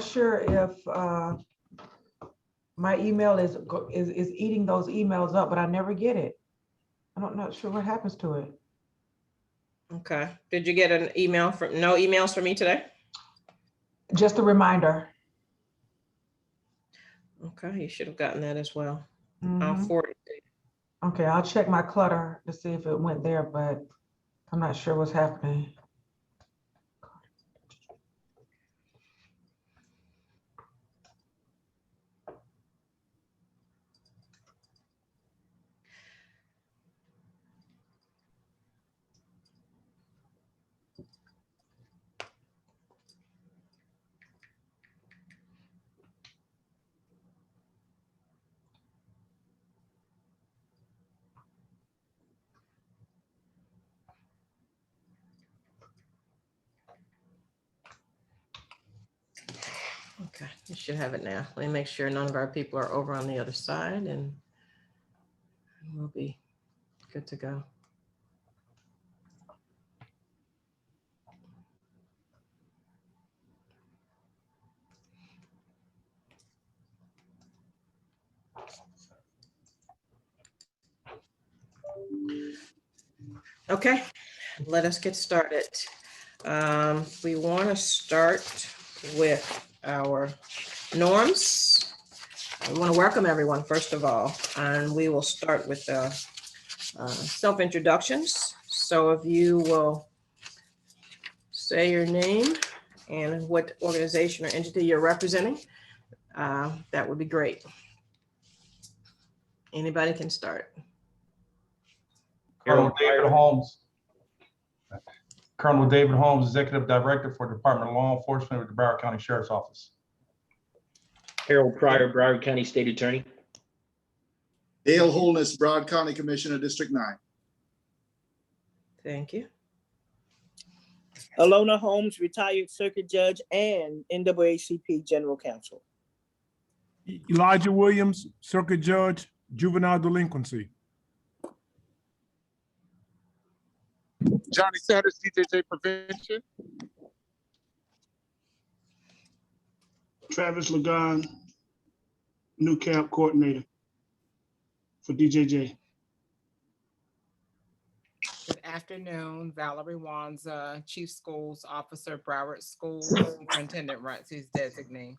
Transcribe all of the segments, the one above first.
sure if my email is eating those emails up, but I never get it. I'm not sure what happens to it. Okay. Did you get an email from, no emails from me today? Just a reminder. Okay, you should have gotten that as well. Mm-hmm. I'll forward it to you. Okay, I'll check my clutter to see if it went there, but I'm not sure what's happening. Okay, you should have it now. Let me make sure none of our people are over on the other side and we'll be good to go. Okay, let us get started. We want to start with our norms. I want to welcome everyone, first of all, and we will start with self-introductions. So if you will say your name and what organization or entity you're representing, that would be great. Anybody can start. Colonel David Holmes. Colonel David Holmes, Executive Director for the Department of Law Enforcement with the Broward County Sheriff's Office. Harold Pryor, Broward County State Attorney. Dale Holness, Broward County Commissioner, District 9. Thank you. Alona Holmes, retired circuit judge and NAACP General Counsel. Elijah Williams, circuit judge, juvenile delinquency. Johnny Sanders, DJJ Prevention. Travis Lagon, new camp coordinator for DJJ. Good afternoon, Valerie Wanza, Chief Schools Officer, Broward Schools, Superintendent Runtsey's designee.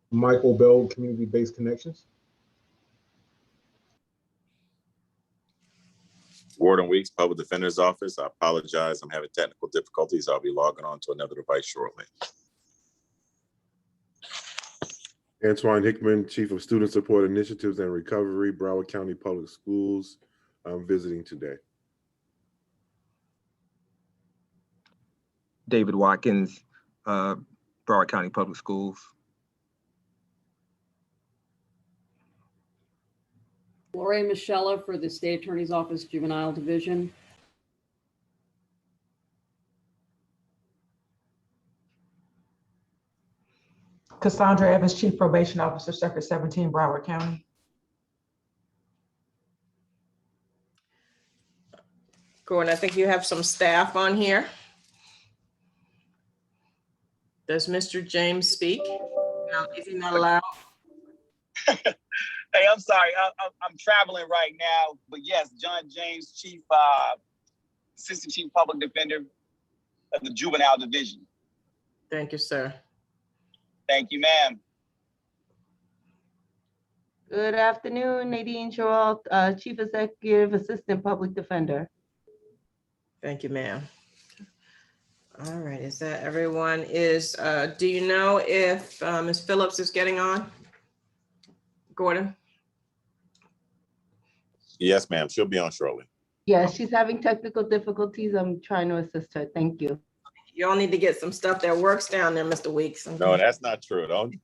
Michael Bell, Community-Based Connections. Warden Weeks, Public Defender's Office. I apologize. I'm having technical difficulties. I'll be logging on to another device shortly. Antoine Hickman, Chief of Student Support Initiatives and Recovery, Broward County Public Schools. I'm visiting today. David Watkins, Broward County Public Schools. Lori Michella for the State Attorney's Office Juvenile Division. Cassandra Evans, Chief Probation Officer, Circuit 17, Broward County. Gordon, I think you have some staff on here. Does Mr. James speak? No, is he not allowed? Hey, I'm sorry. I'm traveling right now, but yes, John James, Chief, Assistant Chief Public Defender of the Juvenile Division. Thank you, sir. Thank you, ma'am. Good afternoon, Nadine Joel, Chief Executive Assistant Public Defender. Thank you, ma'am. All right, is that everyone is, do you know if Ms. Phillips is getting on? Gordon? Yes, ma'am. She'll be on shortly. Yes, she's having technical difficulties. I'm trying to assist her. Thank you. You all need to get some stuff that works down there, Mr. Weeks. No, that's not true. Don't.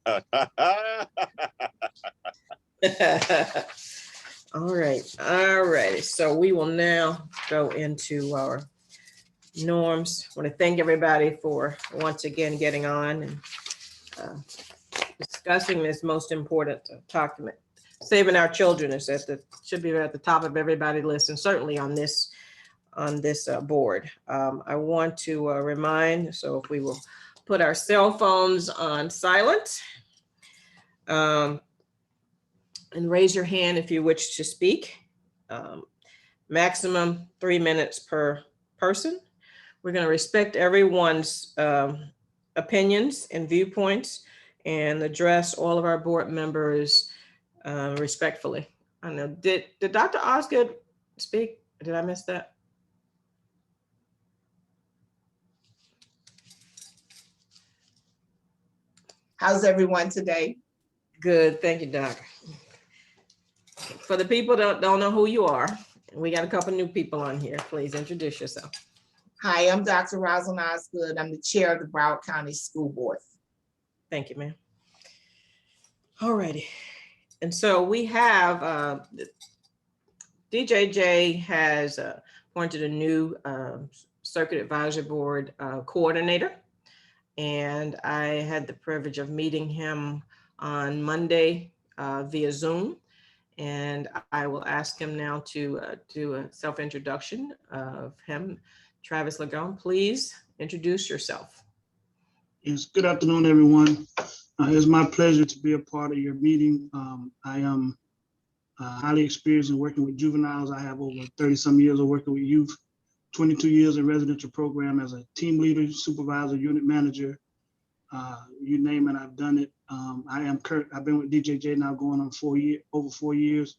All right. So we will now go into our norms. I want to thank everybody for once again getting on and discussing this most important document. Saving our children is should be at the top of everybody's list, and certainly on this on this board. I want to remind, so if we will put our cell phones on silent, and raise your hand if you wish to speak. Maximum 3 minutes per person. We're going to respect everyone's opinions and viewpoints and address all of our board members respectfully. I know, did Dr. Osgood speak? Did I miss that? How's everyone today? Good, thank you, Doc. For the people that don't know who you are, we got a couple new people on here. Please introduce yourself. Hi, I'm Dr. Rosalind Osgood. I'm the chair of the Broward County School Board. Thank you, ma'am. All righty. And so we have, DJJ has appointed a new Circuit Advisory Board coordinator. And I had the privilege of meeting him on Monday via Zoom. And I will ask him now to do a self-introduction of him. Travis Lagon, please introduce yourself. Yes, good afternoon, everyone. It's my pleasure to be a part of your meeting. I am highly experienced in working with juveniles. I have over 30-some years of working with youth, 22 years in residential program as a team leader, supervisor, unit manager. You name it, I've done it. I've been with DJJ now going on over 4 years,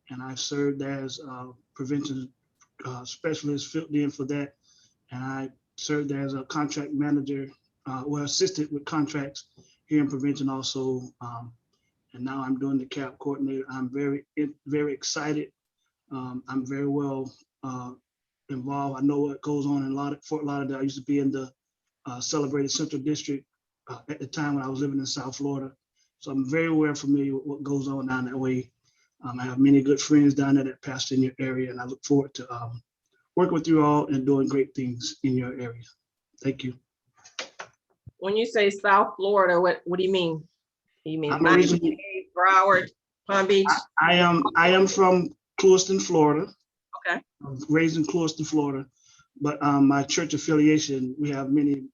and I've served as prevention specialist, filled in for that. And I served as a contract manager, assisted with contracts here in prevention also. And now I'm doing the CAP coordinator. I'm very excited. I'm very well involved. I know what goes on in Fort Lauderdale. I used to be in the celebrated Central District at the time when I was living in South Florida. So I'm very well familiar with what goes on down that way. I have many good friends down there that pastor in your area, and I look forward to working with you all and doing great things in your area. Thank you. When you say South Florida, what do you mean? You mean I'm Miami, originally- Broward, Palm Beach? I am from Clewiston, Florida. Okay. I was raised in Clewiston, Florida, but my church affiliation, we have many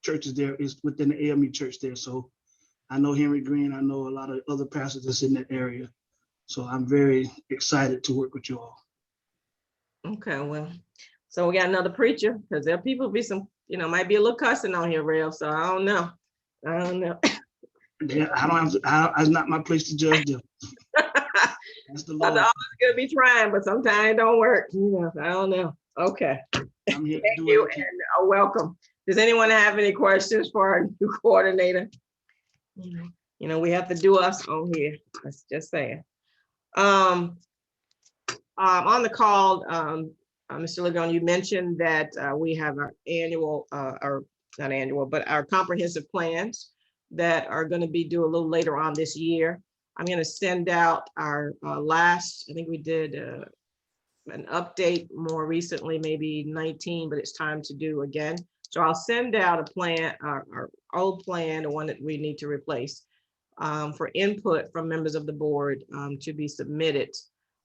churches there, is within the AME church there. So I know Henry Green, I know a lot of other pastors that's in that area. So I'm very excited to work with you all. Okay, well, so we got another preacher, because there are people be some, might be a little cussing on here, Rev, so I don't know. Yeah, it's not my place to judge them. That's the Lord. I'm always gonna be trying, but sometimes it don't work, I don't know. Okay. I'm here to Thank do you it. and welcome. Does anyone have any questions for our new coordinator? We have to do us on here. That's just saying. On the call, Mr. Lagon, you mentioned that we have our annual, or not annual, but our comprehensive plans that are going to be due a little later on this year. I'm going to send out our last, I think we did an update more recently, maybe 19, but it's time to do again. So I'll send out a plan, our old plan, the one that we need to replace, for input from members of the board to be submitted.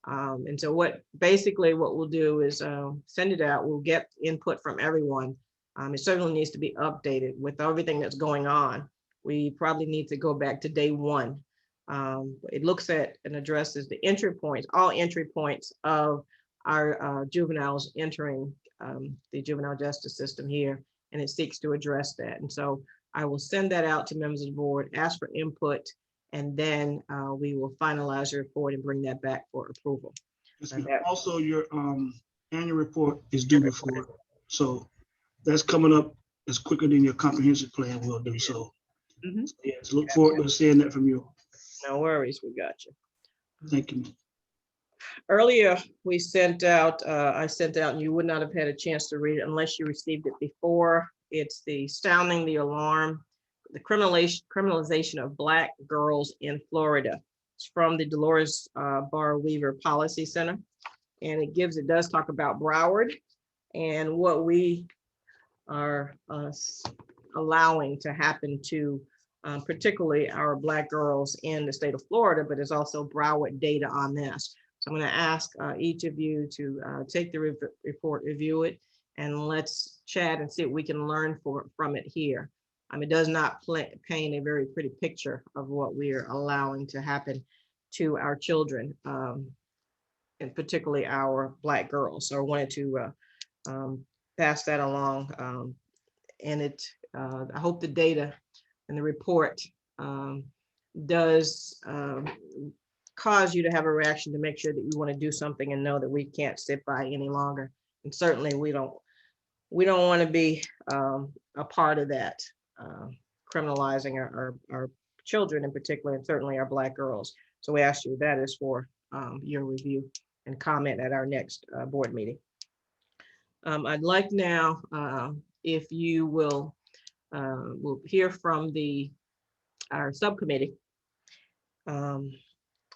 And so what we'll do is send it out. We'll get input from everyone. It certainly needs to be updated with everything that's going on. We probably need to go back to day one. It looks at and addresses the entry points, all entry points of our juveniles entering the juvenile justice system here, and it seeks to address that. And so I will send that out to members of the board, ask for input, and then we will finalize the report and bring that back for approval. Also, your annual report is due before, so that's coming up as quicker than your comprehensive plan will do. So, yes, look forward to seeing that from you. No worries, we got you. Thank you. Earlier, we sent out, I sent out, and you would not have had a chance to read it unless you received it before. It's the sounding the alarm, the criminalization of Black girls in Florida. It's from the Dolores Barr Weaver Policy Center. And it does talk about Broward and what we are allowing to happen to particularly our Black girls in the state of Florida, but there's also Broward data on this. So I'm going to ask each of you to take the report, review it, and let's chat and see what we can learn from it here. It does not paint a very pretty picture of what we are allowing to happen to our children, and particularly our Black girls. So I wanted to pass that along. And I hope the data and the report does cause you to have a reaction to make sure that you want to do something and know that we can't sit by any longer. And certainly we don't want to be a part of that, criminalizing our children in particular, and certainly our Black girls. So we ask you, that is for your review and comment at our next board meeting. I'd like now, if you will, we'll hear from our subcommittee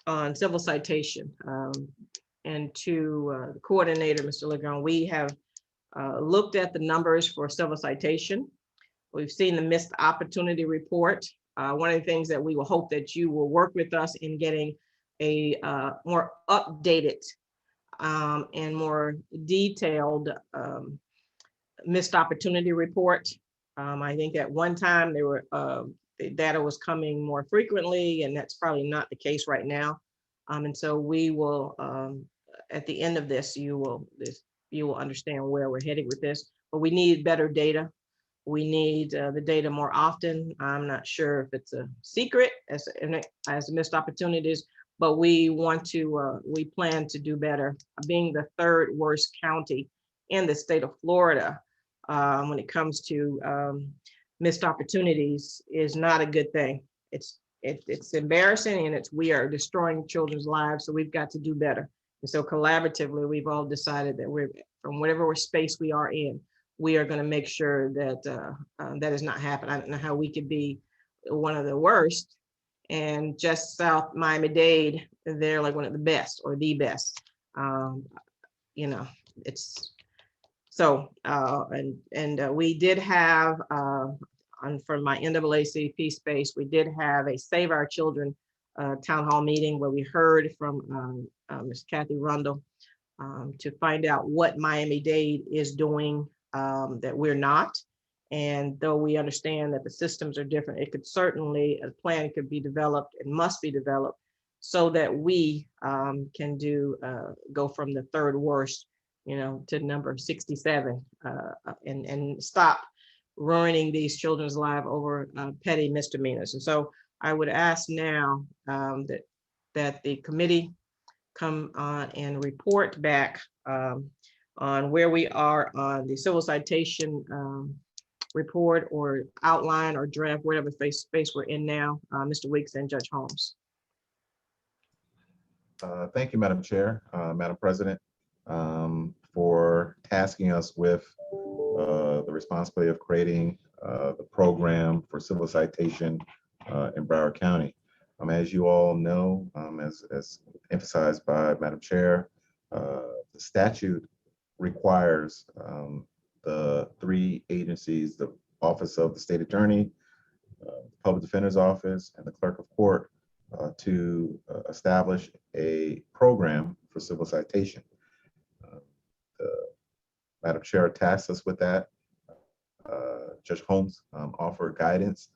on civil citation. And to the coordinator, Mr. Legrand, we have looked at the numbers for civil citation. We've seen the missed opportunity report. One of the things that we will hope that you will work with us in getting a more updated and more detailed missed opportunity report. I think at one time there were the data was coming more frequently, and that's probably not the case right now. And so we will, at the end of this, you will understand where we're heading with this. But we need better data. We need the data more often. I'm not sure if it's a secret as missed opportunities, but we plan to do better. Being the third worst county in the state of Florida when it comes to missed opportunities is not a good thing. It's embarrassing, and we are destroying children's lives. So we've got to do better. And so collaboratively, we've all decided that from whatever space we are in, we are going to make sure that that is not happening. I don't know how we could be one of the worst, and just South Miami-Dade, they're like one of the best or the best. It's so, we did have, from my NAACP space, we did have a Save Our Children town hall meeting where we heard from Ms. Kathy Rundle to find out what Miami-Dade is doing that we're not. And though we understand that the systems are different, it could certainly, a plan could be developed and must be developed so that we can go from the third worst, to number 67 and stop ruining these children's lives over petty misdemeanors. And so I would ask now that the committee come on and report back on where we are on the civil citation report or outline or draft, whatever space we're in now. Mr. Weeks and Judge Holmes. Thank you, Madam Chair, Madam President, for tasking us with the responsibility of creating the program for civil citation in Broward County. As you all know, as emphasized by Madam Chair, the statute requires the three agencies, the Office of the State Attorney, Public Defender's Office, and the Clerk of Court to establish a program for civil citation. Madam Chair tasked us with that. Judge Holmes offered guidance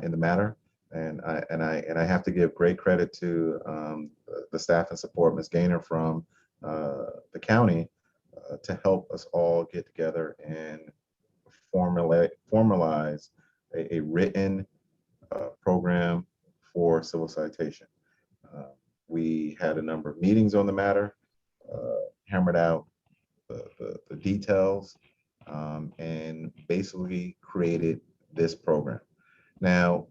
in the matter, and I have to give great credit to the staff and support, Ms. Gaynor from the county, to help us all get together and formalize a written program for civil citation. We had a number of meetings on the matter, hammered out the details, and basically created this program. Now,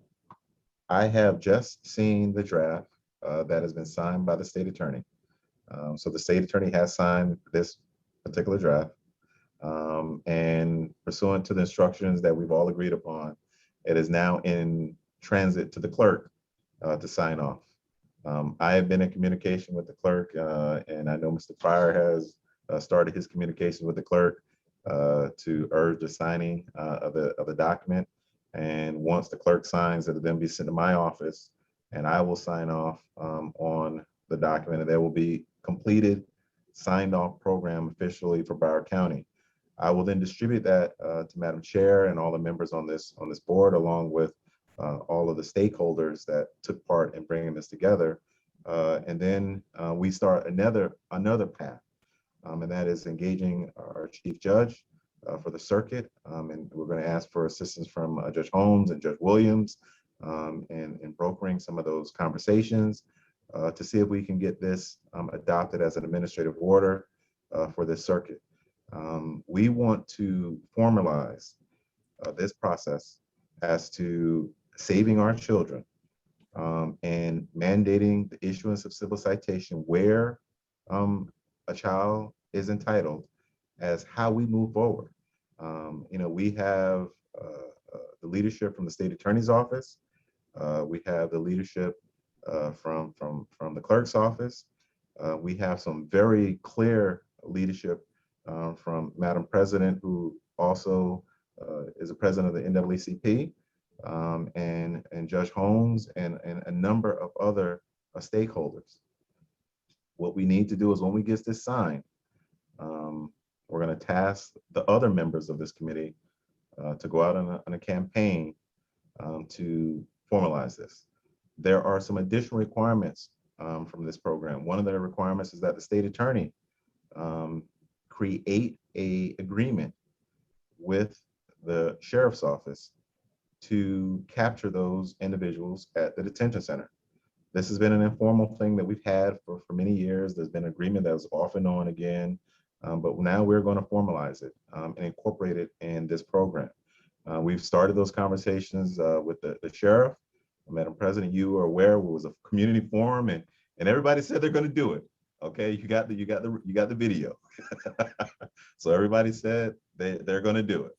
I have just seen the draft that has been signed by the state attorney. So the state attorney has signed this particular draft, and pursuant to the instructions that we've all agreed upon, it is now in transit to the clerk to sign off. I have been in communication with the clerk, and I know Mr. Pryor has started his communication with the clerk to urge the signing of the document. And once the clerk signs, it'll then be sent to my office, and I will sign off on the document, and there will be completed, signed off program officially for Broward County. I will then distribute that to Madam Chair and all the members on this board, along with all of the stakeholders that took part in bringing this together. And then we start another path, and that is engaging our Chief Judge for the circuit. And we're going to ask for assistance from Judge Holmes and Judge Williams in brokering some of those conversations to see if we can get this adopted as an administrative order for this circuit. We want to formalize this process as to saving our children and mandating the issuance of civil citation where a child is entitled as how we move forward. We have the leadership from the state attorney's office. We have the leadership from the clerk's office. We have some very clear leadership from Madam President, who also is the president of the NAACP, and Judge Holmes and a number of other stakeholders. What we need to do is when we get this signed, we're going to task the other members of this committee to go out on a campaign to formalize this. There are some additional requirements from this program. One of the requirements is that the state attorney create an agreement with the sheriff's office to capture those individuals at the detention center. This has been an informal thing that we've had for many years. There's been agreement that was off and on again, but now we're going to formalize it and incorporate it in this program. We've started those conversations with the sheriff. Madam President, you are aware it was a community forum, and everybody said they're going to do it. Okay, you got the video. So everybody said they're going to do it.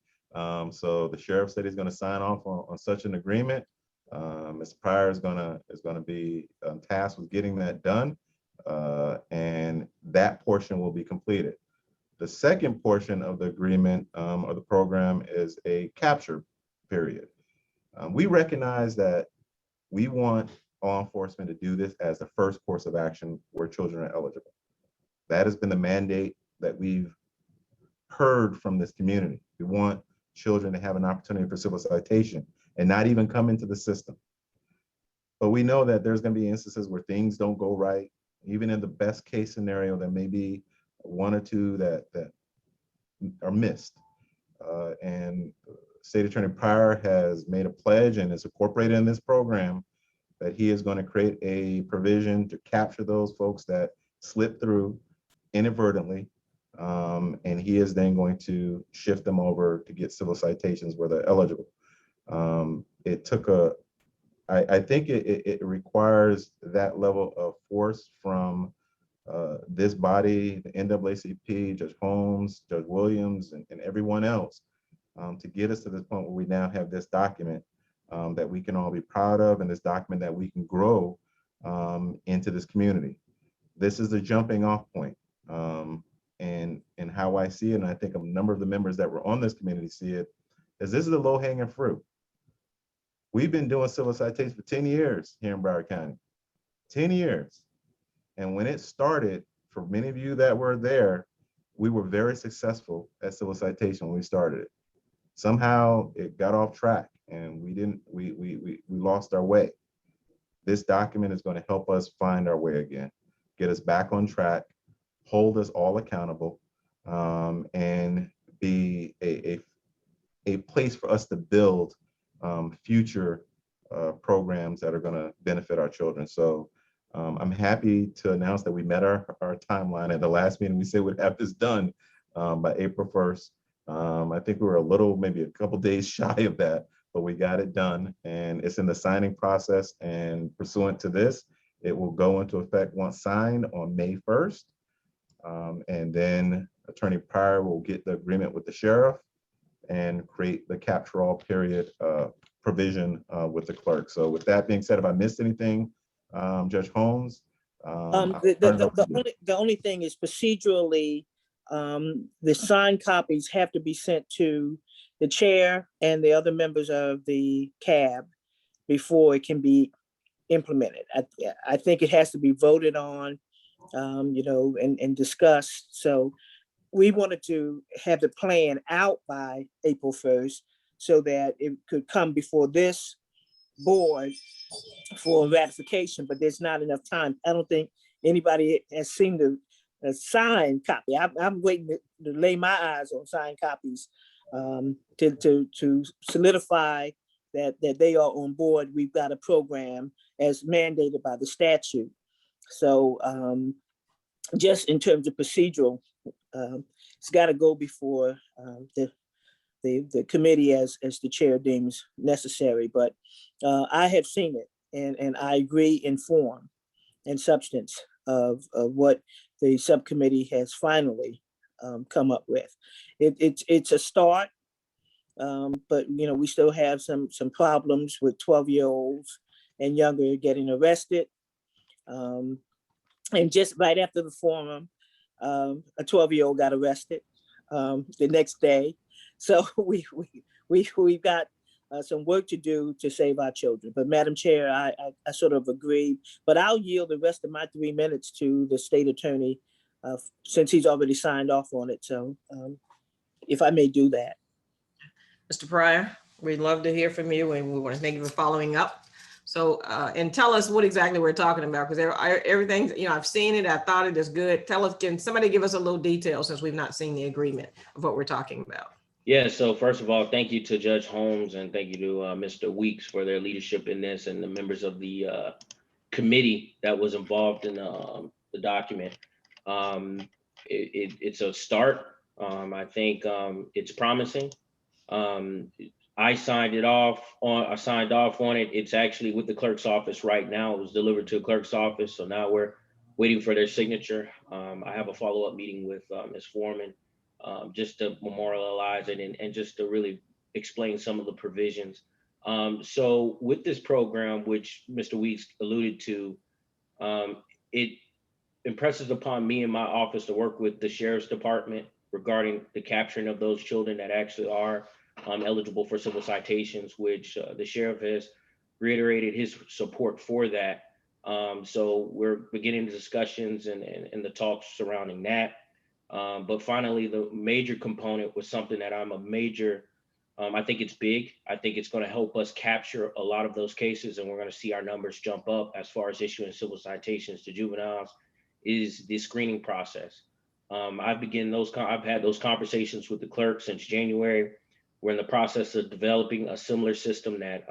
So the sheriff said he's going to sign off on such an agreement. Mr. Pryor is going to be tasked with getting that done, and that portion will be completed. The second portion of the agreement or the program is a capture period. We recognize that we want law enforcement to do this as the first course of action where children are eligible. That has been the mandate that we've heard from this community. We want children to have an opportunity for civil citation and not even come into the system. But we know that there's going to be instances where things don't go right. Even in the best case scenario, there may be one or two that are missed. And State Attorney Pryor has made a pledge and is incorporated in this program that he is going to create a provision to capture those folks that slip through inadvertently. And he is then going to shift them over to get civil citations where they're eligible. I think it requires that level of force from this body, the NAACP, Judge Holmes, Judge Williams, and everyone else to get us to this point where we now have this document that we can all be proud of, and this document that we can grow into this community. This is the jumping off point. And how I see it, and I think a number of the members that were on this community see it, is this is the low hanging fruit. We've been doing civil citations for 10 years here in Broward County, 10 years. And when it started, for many of you that were there, we were very successful at civil citation when we started it. Somehow it got off track and we lost our way. This document is going to help us find our way again, get us back on track, hold us all accountable, and be a place for us to build future programs that are going to benefit our children. So I'm happy to announce that we met our timeline. At the last meeting, we said we'd have this done by April 1st. I think we were maybe a couple days shy of that, but we got it done, and it's in the signing process. And pursuant to this, it will go into effect once signed on May 1st. And then Attorney Pryor will get the agreement with the sheriff and create the capture all period provision with the clerk. So with that being said, if I missed anything, Judge Holmes? The only thing is procedurally, the signed copies have to be sent to the chair and the other members of the CAB before it can be implemented. I think it has to be voted on you know, and discussed. So we wanted to have the plan out by April 1st so that it could come before this board for ratification, but there's not enough time. I don't think anybody has seen the signed copy. I'm waiting to lay my eyes on signed copies to solidify that they are on board. We've got a program as mandated by the statute. So just in terms of procedural, it's got to go before the committee as the chair deems necessary. But I have seen it, and I agree in form and substance of what the subcommittee has finally come up with. It's a start, but you know, we still have some problems with 12-year-olds and younger getting arrested. And just right after the forum, a 12-year-old got arrested the next day. So we've got some work to do to save our children. But Madam Chair, I sort of agree, but I'll yield the rest of my 3 minutes to the state attorney since he's already signed off on it. So if I may do that. Mr. Pryor, we'd love to hear from you, and we want to thank you for following up. So, and tell us what exactly we're talking about, because everything, you know, I've seen it, I thought it is good. Tell us, can somebody give us a little detail since we've not seen the agreement of what we're talking about? Yeah, so first of all, thank you to Judge Holmes and thank you to Mr. Weeks for their leadership in this and the members of the committee that was involved in the document. It's a start. I think it's promising. I signed off on it. It's actually with the clerk's office right now. It was delivered to the clerk's office. So now we're waiting for their signature. I have a follow-up meeting with Ms. Foreman just to memorialize it and just to really explain some of the provisions. So with this program, which Mr. Weeks alluded to, it impresses upon me and my office to work with the Sheriff's Department regarding the capturing of those children that actually are eligible for civil citations, which the sheriff has reiterated his support for that. So we're beginning the discussions and the talks surrounding that. But finally, the major component was something that I'm a major, I think it's big. I think it's going to help us capture a lot of those cases, and we're going to see our numbers jump up as far as issuing civil citations to juveniles, is the screening process. I've had those conversations with the clerk since January. We're in the process of developing a similar system that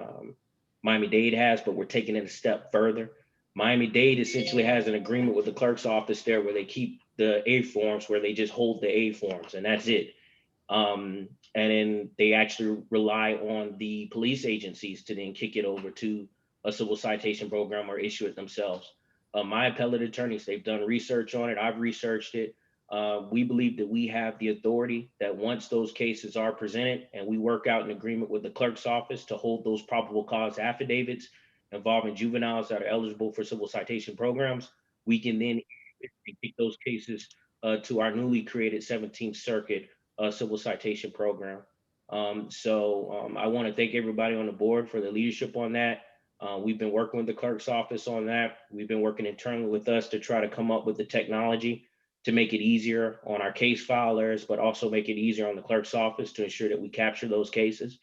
Miami-Dade has, but we're taking it a step further. Miami-Dade essentially has an agreement with the clerk's office there where they keep the A forms, where they just hold the A forms, and that's it. And then they actually rely on the police agencies to then kick it over to a civil citation program or issue it themselves. My appellate attorneys, they've done research on it. I've researched it. We believe that we have the authority that once those cases are presented and we work out an agreement with the clerk's office to hold those probable cause affidavits involving juveniles that are eligible for civil citation programs, we can then take those cases to our newly created 17th Circuit civil citation program. So I want to thank everybody on the board for the leadership on that. We've been working with the clerk's office on that. We've been working internally with us to try to come up with the technology to make it easier on our case filers, but also make it easier on the clerk's office to ensure that we capture those cases.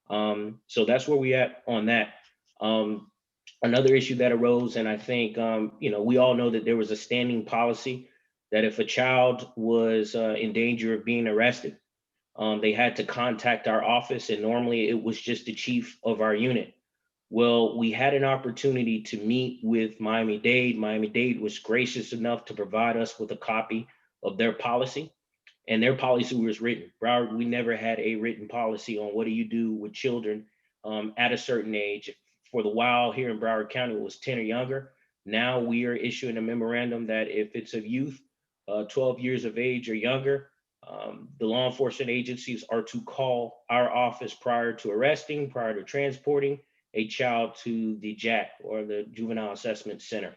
So that's where we at on that. Another issue that arose, and I think, we all know that there was a standing policy that if a child was in danger of being arrested, they had to contact our office, and normally it was just the chief of our unit. Well, we had an opportunity to meet with Miami-Dade. Miami-Dade was gracious enough to provide us with a copy of their policy, and their policy was written. Broward, we never had a written policy on what do you do with children at a certain age. For the while here in Broward County, it was 10 or younger. Now we are issuing a memorandum that if it's a youth, 12 years of age or younger, the law enforcement agencies are to call our office prior to arresting, prior to transporting a child to the JAC, or the Juvenile Assessment Center.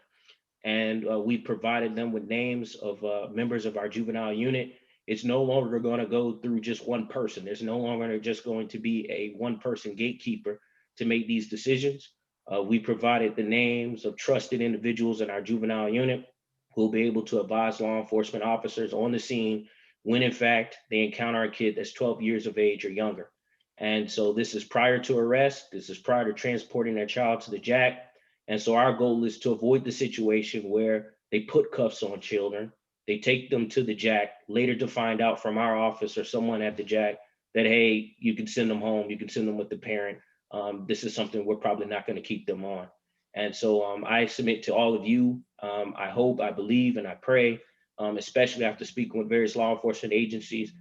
And we provided them with names of members of our juvenile unit. It's no longer going to go through just one person. There's no longer just going to be a one-person gatekeeper to make these decisions. We provided the names of trusted individuals in our juvenile unit who will be able to advise law enforcement officers on the scene when in fact they encounter a kid that's 12 years of age or younger. And so this is prior to arrest, this is prior to transporting their child to the jack. And so our goal is to avoid the situation where they put cuffs on children, they take them to the jack, later to find out from our office or someone at the jack that, hey, you can send them home, you can send them with the parent. This is something we're probably not going to keep them on. And so I submit to all of you, I hope, I believe, and I pray, especially after speaking with various law enforcement agencies,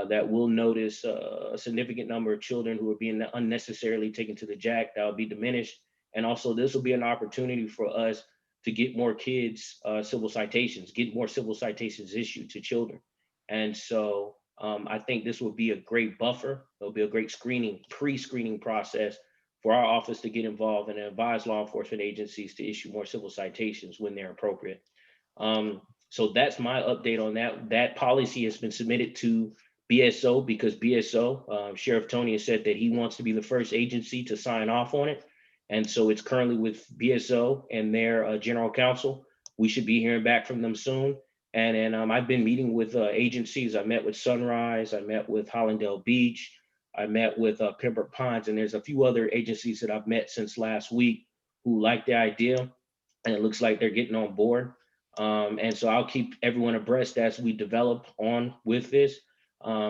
that will notice a significant number of children who are being unnecessarily taken to the jack, that will be diminished. And also this will be an opportunity for us to get more kids civil citations, get more civil citations issued to children. And so I think this will be a great buffer. There'll be a great pre-screening process for our office to get involved and advise law enforcement agencies to issue more civil citations when they're appropriate. So that's my update on that. That policy has been submitted to BSO because BSO, Sheriff Tony has said that he wants to be the first agency to sign off on it. And so it's currently with BSO and their general counsel. We should be hearing back from them soon. And then I've been meeting with agencies. I met with Sunrise, I met with Hollandale Beach, I met with Pembroke Pines, and there's a few other agencies that I've met since last week who like the idea, and it looks like they're getting on board. And so I'll keep everyone abreast as we develop on with this.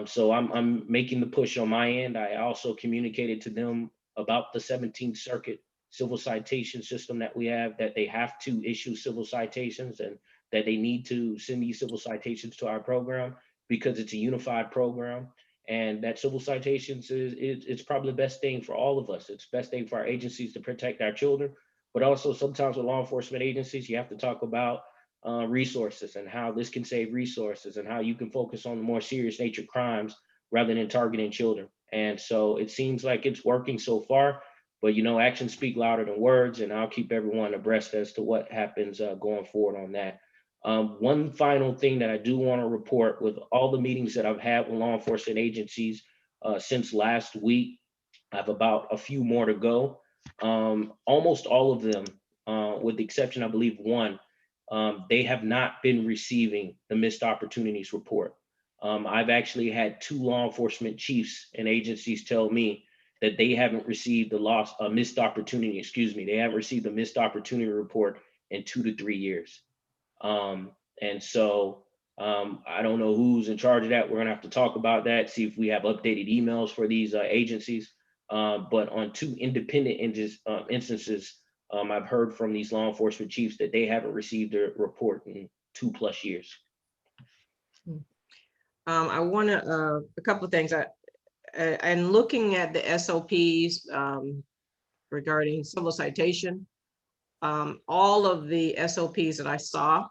So I'm making the push on my end. I also communicated to them about the 17th Circuit civil citation system that we have, that they have to issue civil citations and that they need to send these civil citations to our program because it's a unified program. And that civil citations it's probably the best thing for all of us. It's the best thing for our agencies to protect our children, but also sometimes with law enforcement agencies, you have to talk about resources and how this can save resources and how you can focus on the more serious nature crimes rather than targeting children. And so it seems like it's working so far, but you know, actions speak louder than words, and I'll keep everyone abreast as to what happens going forward on that. One final thing that I do want to report, with all the meetings that I've had with law enforcement agencies since last week, I have about a few more to go. Almost all of them, with the exception, I believe, one, they have not been receiving the missed opportunities report. I've actually had 2 law enforcement chiefs and agencies tell me that they haven't received the missed opportunity, they haven't received the missed opportunity report in 2 to 3 years. And so I don't know who's in charge of that. We're gonna have to talk about that, see if we have updated emails for these agencies. But on 2 independent instances, I've heard from these law enforcement chiefs that they haven't received their report in 2+ years. I want to, a couple of things. And looking at the SOPs regarding civil citation, all of the SOPs that I saw,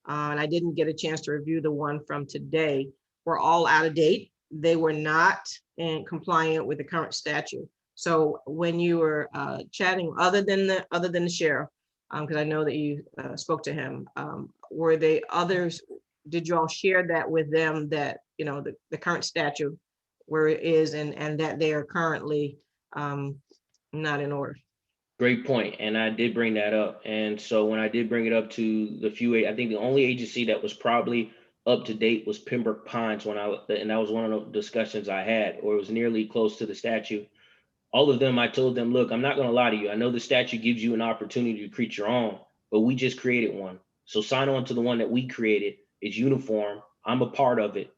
and I didn't get a chance to review the one from today, were all out of date. They were not in compliant with the current statute. So when you were chatting, other than the sheriff, because I know that you spoke to him, were they others? Did you all share that with them, that you know the current statute where it is, and that they are currently not in order? Great point, and I did bring that up. And so when I did bring it up to the few, I think the only agency that was probably up to date was Pembroke Pines, and that was one of the discussions I had, or it was nearly close to the statute. All of them, I told them, look, I'm not going to lie to you. I know the statute gives you an opportunity to create your own, but we just created one. So sign on to the one that we created. It's uniform. I'm a part of it.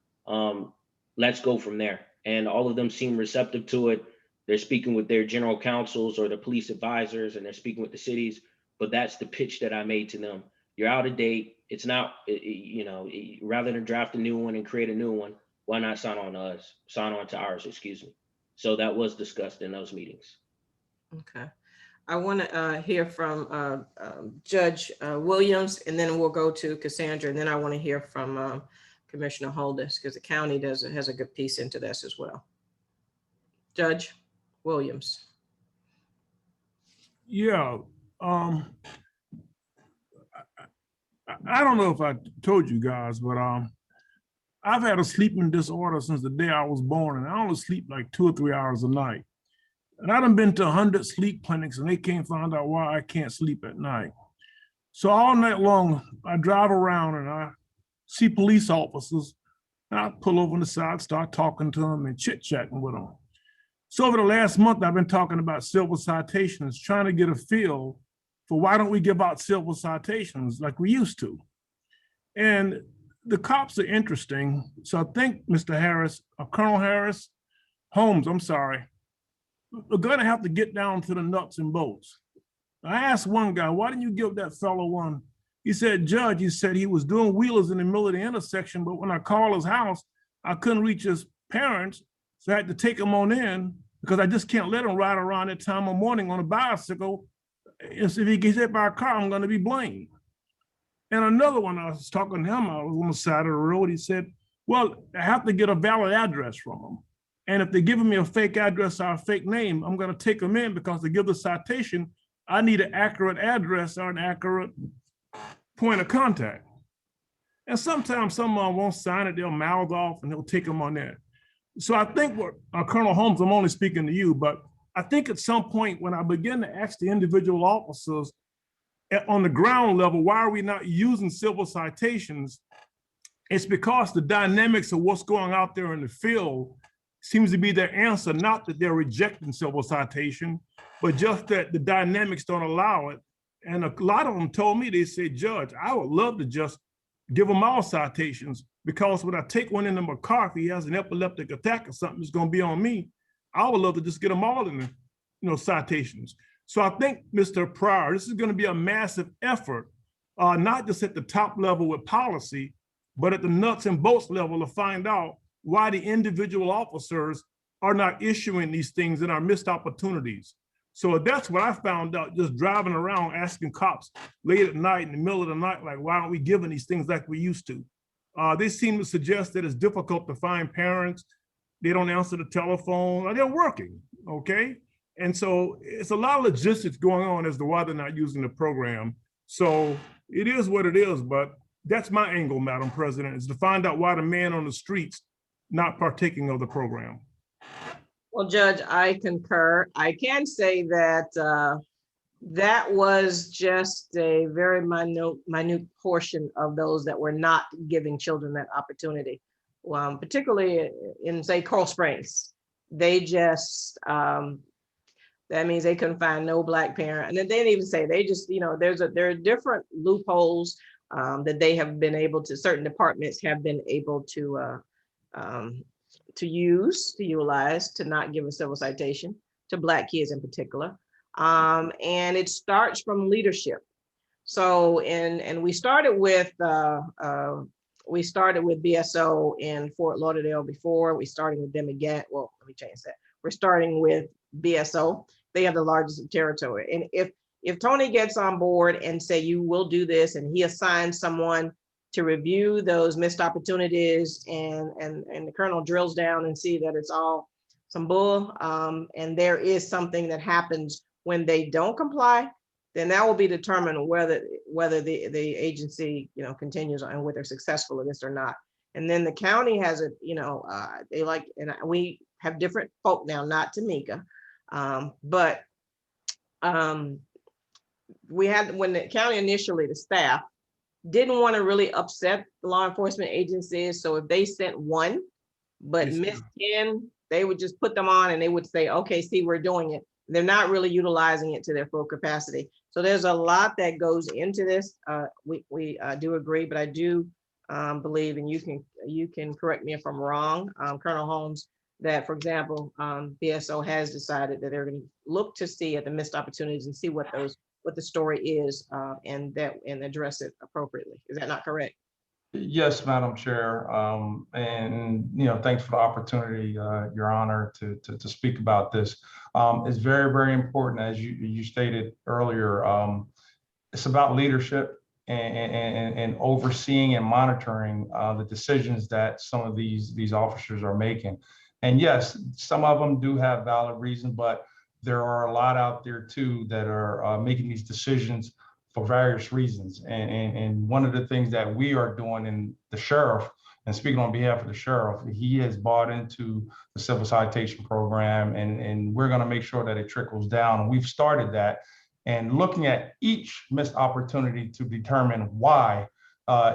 Let's go from there. And all of them seem receptive to it. They're speaking with their general counsels or the police advisors, and they're speaking with the cities. But that's the pitch that I made to them. You're out of date. It's not, you know, rather than draft a new one and create a new one, why not sign on to us? Sign on to ours, excuse me. So that was discussed in those meetings. Okay. I want to hear from Judge Williams, and then we'll go to Cassandra, and then I want to hear from Commissioner Holdis, because the county has a good piece into this as well. Judge Williams. Yeah. I don't know if I told you guys, but I've had a sleeping disorder since the day I was born, and I only sleep like 2 or 3 hours a night. And I done been to 100 sleep clinics, and they can't find out why I can't sleep at night. So all night long, I drive around and I see police officers, and I pull over on the side, start talking to them and chit-chatting with them. So over the last month, I've been talking about civil citations, trying to get a feel for why don't we give out civil citations like we used to. And the cops are interesting. So I think Mr. Harris, Colonel Harris, Holmes, I'm sorry, we're gonna have to get down to the nuts and bolts. I asked one guy, why didn't you give that fellow one? He said, Judge, he said he was doing wheelers in the middle of the intersection, but when I called his house, I couldn't reach his parents, so I had to take him on in because I just can't let him ride around that time of morning on a bicycle. And if he gets hit by a car, I'm gonna be blamed. And another one, I was talking to him, I was on the side of the road, he said, well, I have to get a valid address from them. And if they're giving me a fake address or a fake name, I'm gonna take them in because to give the citation, I need an accurate address or an accurate point of contact. And sometimes someone won't sign it, they'll mouth off and they'll take them on there. So I think what, Colonel Holmes, I'm only speaking to you, but I think at some point when I begin to ask the individual officers on the ground level, why are we not using civil citations? It's because the dynamics of what's going out there in the field seems to be their answer, not that they're rejecting civil citation, but just that the dynamics don't allow it. And a lot of them told me, they said, Judge, I would love to just give them all citations because when I take one into my car, if he has an epileptic attack or something, it's gonna be on me. I would love to just get them all in the citations. So I think, Mr. Pryor, this is gonna be a massive effort, not just at the top level with policy, but at the nuts and bolts level to find out why the individual officers are not issuing these things and are missed opportunities. So that's what I found out just driving around asking cops late at night, in the middle of the night, like, why aren't we giving these things like we used to? They seem to suggest that it's difficult to find parents. They don't answer the telephone, or they're working, okay? And so it's a lot of logistics going on as to why they're not using the program. So it is what it is, but that's my angle, Madam President, is to find out why the man on the streets not partaking of the program. Well, Judge, I concur. I can say that that was just a very minute portion of those that were not giving children that opportunity. Particularly in, say, Coral Springs, they just, that means they couldn't find no Black parent. And then they didn't even say, they just, there are different loopholes that they have been able to, certain departments have been able to utilize to not give a civil citation to Black kids in particular. And it starts from leadership. So, and we started with BSO in Fort Lauderdale before. We started with them again. Well, let me change that. We're starting with BSO. They have the largest territory. And if Tony gets on board and say, you will do this, and he assigns someone to review those missed opportunities, and the colonel drills down and see that it's all some bull, and there is something that happens when they don't comply, then that will be determined whether the agency continues and whether they're successful in this or not. And then the county has they like, and we have different folk now, not Tamika, but we had, when the county initially, the staff didn't want to really upset the law enforcement agencies. So if they sent one, but missed 10, they would just put them on and they would say, okay, see, we're doing it. They're not really utilizing it to their full capacity. So there's a lot that goes into this. We do agree, but I do believe, and you can correct me if I'm wrong, Colonel Holmes, that, for example, BSO has decided that they're going to look to see at the missed opportunities and see what the story is, and address it appropriately. Is that not correct? Yes, Madam Chair. And thanks for the opportunity, Your Honor, to speak about this. It's very, very important, as you stated earlier. It's about leadership and overseeing and monitoring the decisions that some of these officers are making. And yes, some of them do have valid reason, but there are a lot out there too that are making these decisions for various reasons. And one of the things that we are doing, in the sheriff, and speaking on behalf of the sheriff, he has bought into the civil citation program, and we're going to make sure that it trickles down. And we've started that. and looking at each missed opportunity to determine why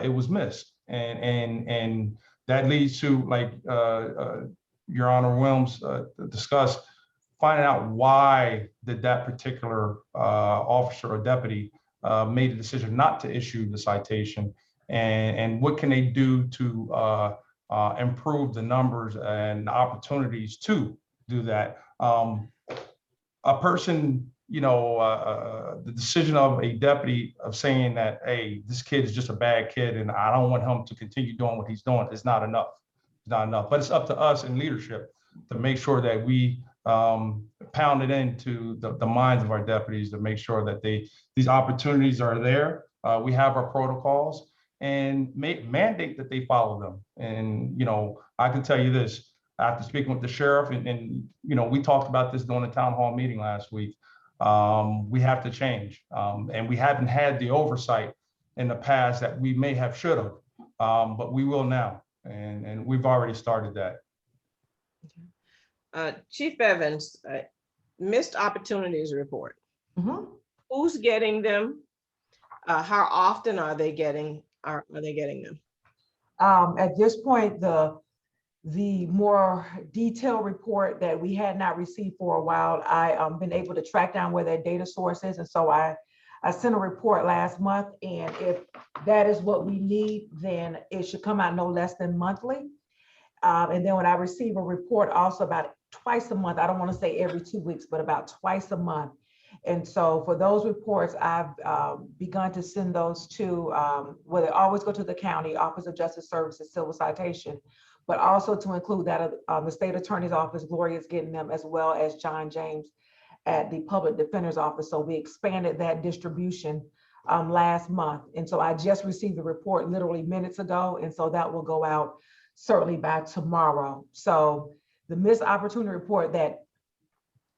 it was missed. And that leads to, like Your Honor Williams discussed, finding out why did that particular officer or deputy made the decision not to issue the citation, and what can they do to improve the numbers and opportunities to do that. A person, the decision of a deputy of saying that, hey, this kid is just a bad kid and I don't want him to continue doing what he's doing, is not enough. It's not enough. But it's up to us in leadership to make sure that we pound it into the minds of our deputies to make sure that these opportunities are there. We have our protocols and mandate that they follow them. And, I can tell you this, after speaking with the sheriff and we talked about this during the town hall meeting last week, we have to change. And we haven't had the oversight in the past that we may have should have, but we will now. And we've already started that. Chief Evans, missed opportunities report. Mm-hmm. Who's getting them? How often are they getting them? At this point, the more detailed report that we had not received for a while, I've been able to track down where that data source is. And so I sent a report last month, and if that is what we need, then it should come out no less than monthly. And then when I receive a report also about twice a month, I don't want to say every 2 weeks, but about twice a month. And so for those reports, I've begun to send those to, well, they always go to the county Office of Justice Services civil citation, but also to include that of the state attorney's office. Gloria is getting them, as well as John James at the public defender's office. So we expanded that distribution last month. And so I just received the report literally minutes ago. And so that will go out certainly by tomorrow. So the missed opportunity report that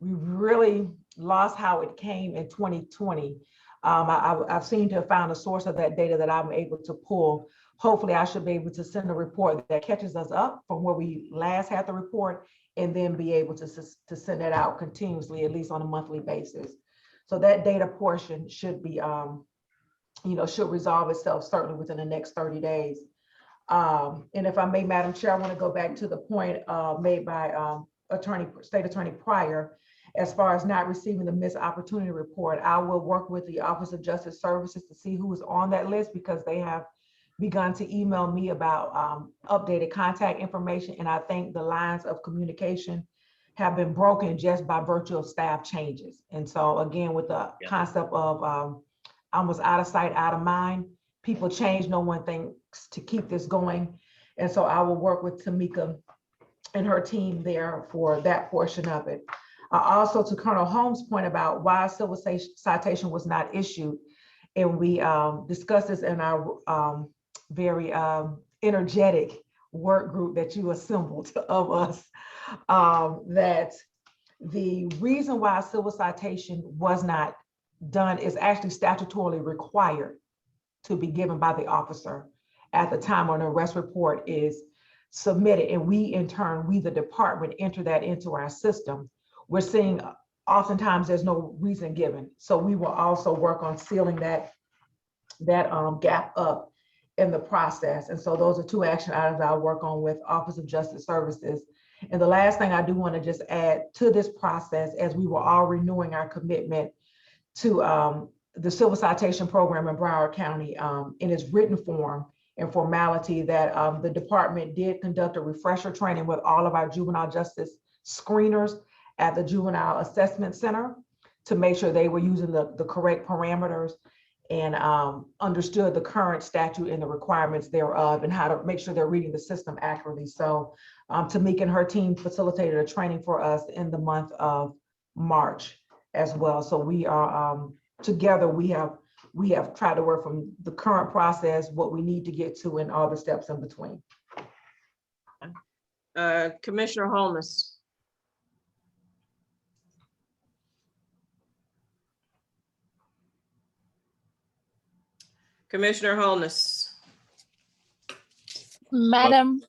we really lost how it came in 2020. I've seemed to have found a source of that data that I'm able to pull. Hopefully I should be able to send a report that catches us up from where we last had the report, and then be able to send it out continuously, at least on a monthly basis. So that data portion should be, should resolve itself certainly within the next 30 days. And if I may, Madam Chair, I want to go back to the point made by State Attorney Pryor. As far as not receiving the missed opportunity report, I will work with the Office of Justice Services to see who is on that list, because they have begun to email me about updated contact information. And I think the lines of communication have been broken just by virtue of staff changes. And so again, with the concept of almost out of sight, out of mind, people change, no one thinks to keep this going. And so I will work with Tamika and her team there for that portion of it. Also, to Colonel Holmes' point about why a civil citation was not issued, and we discussed this in our very energetic work group that you assembled of us, that the reason why a civil citation was not done is actually statutorily required to be given by the officer at the time when an arrest report is submitted. And we, in turn, the department, enter that into our system. We're seeing oftentimes there's no reason given. So we will also work on sealing that gap up in the process. And so those are two action items I'll work on with Office of Justice Services. And the last thing I do want to just add to this process, as we were all renewing our commitment to the civil citation program in Broward County in its written form and formality, that the department did conduct a refresher training with all of our juvenile justice screeners at the Juvenile Assessment Center to make sure they were using the correct parameters and understood the current statute and the requirements thereof, and how to make sure they're reading the system accurately. So Tamika and her team facilitated a training for us in the month of March as well. So we are together, we have tried to work from the current process, what we need to get to, and all the steps in between. Commissioner Holmes. Commissioner Holness. Madam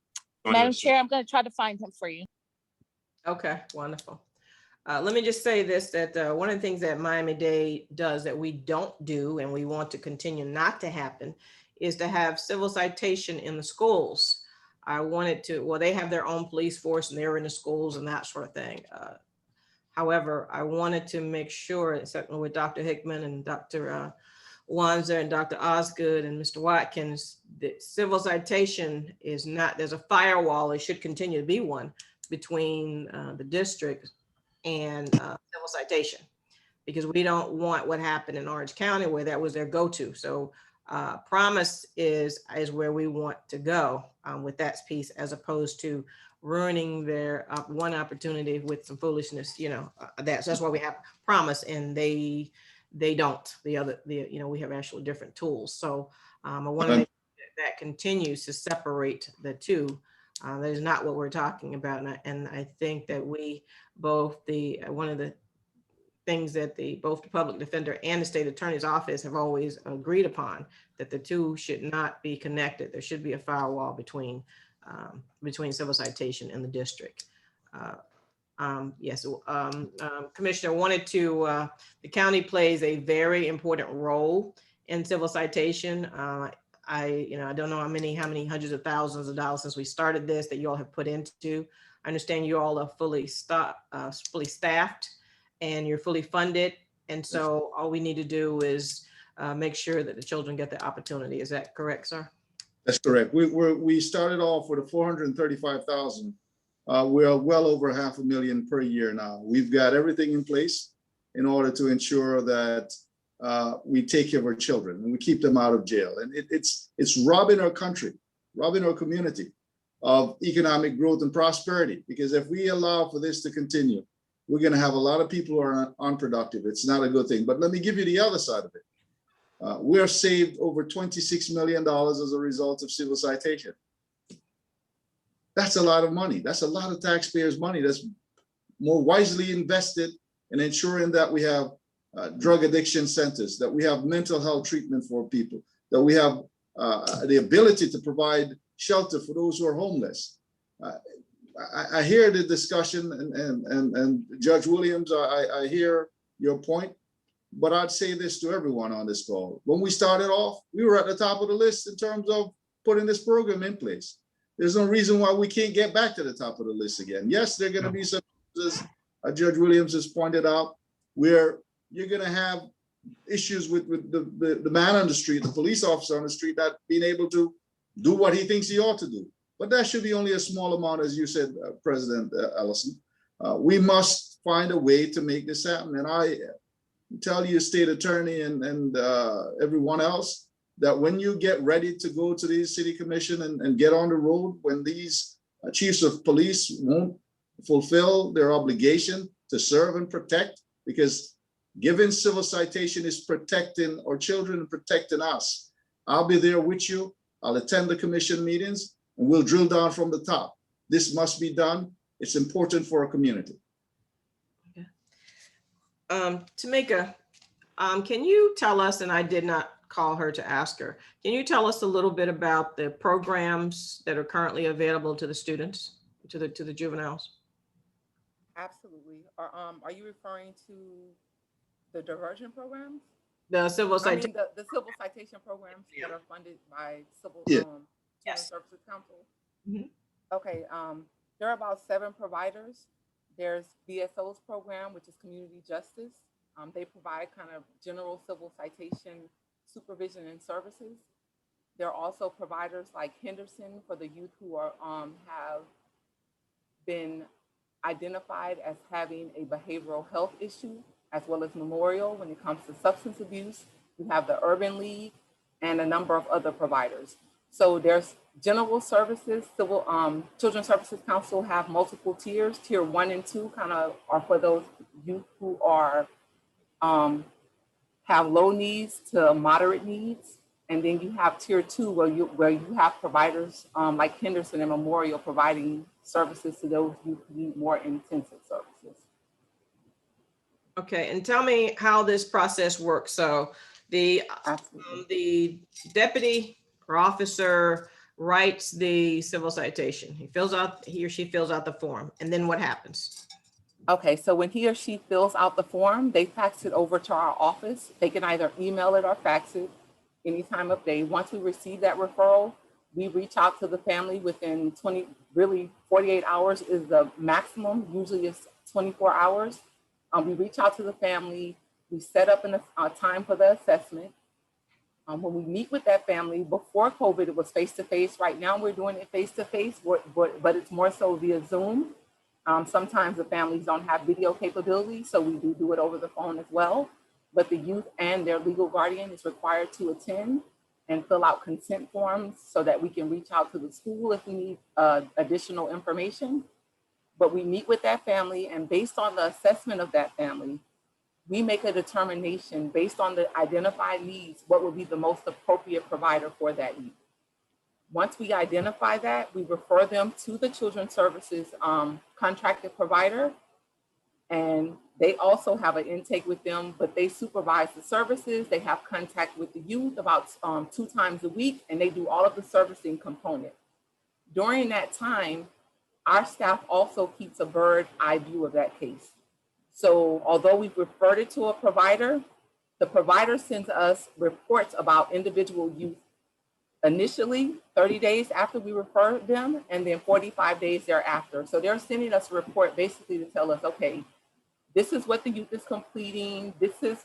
Chair, I'm going to try to find him for you. Okay, wonderful. Let me just say this, that one of the things that Miami-Dade does that we don't do and we want to continue not to happen is to have civil citation in the schools. I wanted to, well, they have their own police force and they're in the schools and that sort of thing. However, I wanted to make sure, certainly with Dr. Hickman and Dr. Wanzer and Dr. Osgood and Mr. Watkins, that civil citation is not, there's a firewall, it should continue to be one between the district and civil citation, because we don't want what happened in Orange County where that was their go-to. So promise is where we want to go with that piece, as opposed to ruining their one opportunity with some foolishness, so that's why we have promise and they don't, we have actually different tools. So I want to make sure that continues to separate the two. That is not what we're talking about. And I think that we both one of the things that both the public defender and the state attorney's office have always agreed upon, that the two should not be connected. There should be a firewall between civil citation and the district. Yes, Commissioner, wanted to, the county plays a very important role in civil citation. I don't know how many hundreds of thousands of dollars since we started this that you all have put into. I understand you all are fully staffed and you're fully funded. And so all we need to do is make sure that the children get the opportunity. Is that correct, sir? That's correct. We started off with a 435,000. We're well over $500,000 per year now. We've got everything in place in order to ensure that we take care of our children and we keep them out of jail. And it's robbing our country, robbing our community of economic growth and prosperity. Because if we allow for this to continue, we're going to have a lot of people who are unproductive. It's not a good thing. But let me give you the other side of it. We are saved over $26 million as a result of civil citation. That's a lot of money. That's a lot of taxpayers' money that's more wisely invested in ensuring that we have drug addiction centers, that we have mental health treatment for people, that we have the ability to provide shelter for those who are homeless. I hear the discussion and Judge Williams, I hear your point, but I'd say this to everyone on this call. When we started off, we were at the top of the list in terms of putting this program in place. There's no reason why we can't get back to the top of the list again. Yes, there are going to be some, as Judge Williams has pointed out, where you're going to have issues with the man on the street, the police officer on the street, not being able to do what he thinks he ought to do. But that should be only a small amount, as you said, President Ellison. We must find a way to make this happen. And I tell you, State Attorney and everyone else, that when you get ready to go to the city commission and get on the road, when these chiefs of police won't fulfill their obligation to serve and protect, because giving civil citation is protecting our children and protecting us. I'll be there with you. I'll attend the commission meetings and we'll drill down from the top. This must be done. It's important for our community. Okay. Tamika, can you tell us, and I did not call her to ask her, can you tell us a little bit about the programs that are currently available to the students, to the juveniles? Absolutely. Are you referring to the diversion programs? The civil citation. The civil citation programs that are funded by Civil Yes. Services Council. Mm-hmm. Okay, there are about 7 providers. There's BSO's program, which is Community Justice. They provide kind of general civil citation supervision and services. There are also providers like Henderson for the youth who are have been identified as having a behavioral health issue, as well as Memorial when it comes to substance abuse. We have the Urban League and a number of other providers. So there's general services, civil Children's Services Council have multiple tiers. Tier 1 and 2 kind of are for those youth who are have low needs to moderate needs. And then you have tier 2 where you have providers like Henderson and Memorial providing services to those who need more intensive services. Okay, and tell me how this process works. So the deputy or officer writes the civil citation. He or she fills out the form, and then what happens? Okay, so when he or she fills out the form, they fax it over to our office. They can either email it or fax it any time of day. Once we receive that referral, we reach out to the family within 48 hours is the maximum. Usually it's 24 hours. We reach out to the family. We set up a time for the assessment. When we meet with that family, before COVID, it was face-to-face. Right now, we're doing it face-to-face, but it's more so via Zoom. Sometimes the families don't have video capability, so we do it over the phone as well. But the youth and their legal guardian is required to attend and fill out consent forms so that we can reach out to the school if we need additional information. But we meet with that family, and based on the assessment of that family, we make a determination based on the identified needs, what would be the most appropriate provider for that youth. Once we identify that, we refer them to the Children's Services contracted provider, and they also have an intake with them, but they supervise the services. They have contact with the youth about 2 times a week, and they do all of the servicing component. During that time, our staff also keeps a bird's eye view of that case. So although we've referred it to a provider, the provider sends us reports about individual youth initially 30 days after we refer them, and then 45 days thereafter. So they're sending us a report basically to tell us, okay, this is what the youth is completing, this is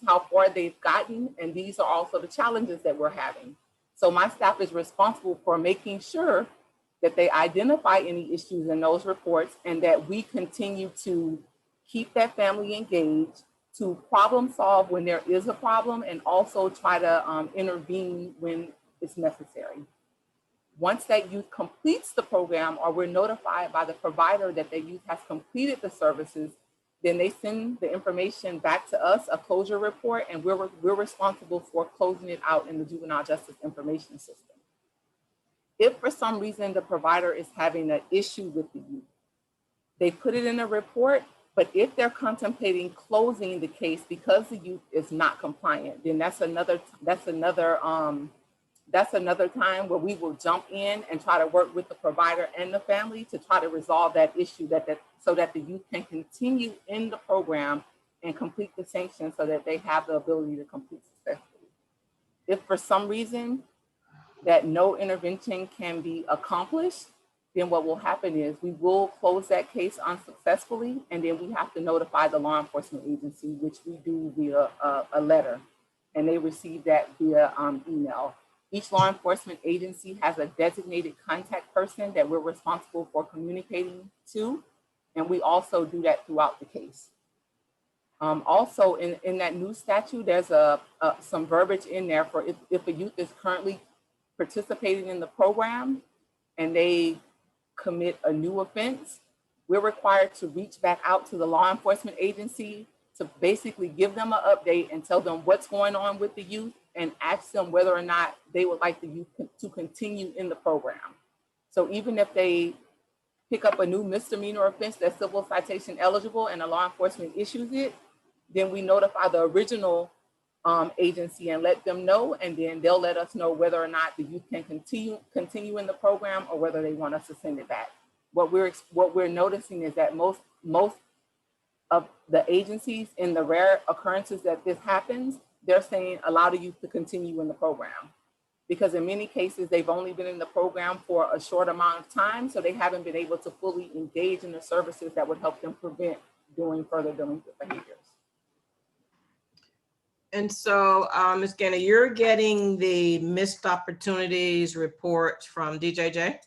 how far they've gotten, and these are also the challenges that we're having. So my staff is responsible for making sure that they identify any issues in those reports and that we continue to keep that family engaged, to problem solve when there is a problem, and also try to intervene when it's necessary. Once that youth completes the program, or we're notified by the provider that the youth has completed the services, then they send the information back to us, a closure report, and we're responsible for closing it out in the Juvenile Justice Information System. If for some reason the provider is having an issue with the youth, they put it in a report, but if they're contemplating closing the case because the youth is not compliant, then that's another time where we will jump in and try to work with the provider and the family to try to resolve that issue so that the youth can continue in the program and complete the sanction so that they have the ability to complete successfully. If for some reason that no intervention can be accomplished, then what will happen is we will close that case unsuccessfully, and then we have to notify the law enforcement agency, which we do via a letter, and they receive that via email. Each law enforcement agency has a designated contact person that we're responsible for communicating to, and we also do that throughout the case. Also, in that new statute, there's some verbiage in there for if a youth is currently participating in the program and they commit a new offense, we're required to reach back out to the law enforcement agency to basically give them an update and tell them what's going on with the youth and ask them whether or not they would like the youth to continue in the program. So even if they pick up a new misdemeanor offense that's civil citation eligible and the law enforcement issues it, then we notify the original agency and let them know, and then they'll let us know whether or not the youth can continue in the program or whether they want us to send it back. What we're noticing is that most of the agencies, in the rare occurrences that this happens, they're saying allow the youth to continue in the program, because in many cases they've only been in the program for a short amount of time, so they haven't been able to fully engage in the services that would help them prevent doing further delinquent behaviors. And so, Ms. Gaynor, you're getting the missed opportunities report from DJJ?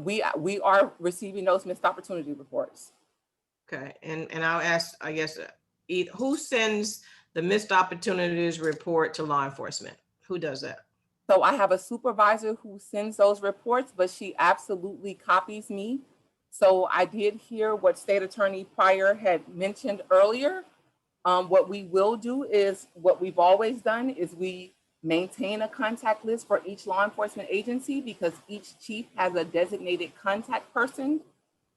We are receiving those missed opportunity reports. Okay, and I'll ask, I guess, who sends the missed opportunities report to law enforcement? Who does that? So I have a supervisor who sends those reports, but she absolutely copies me. So I did hear what State Attorney Pryor had mentioned earlier. What we will do is what we've always done is we maintain a contact list for each law enforcement agency because each chief has a designated contact person.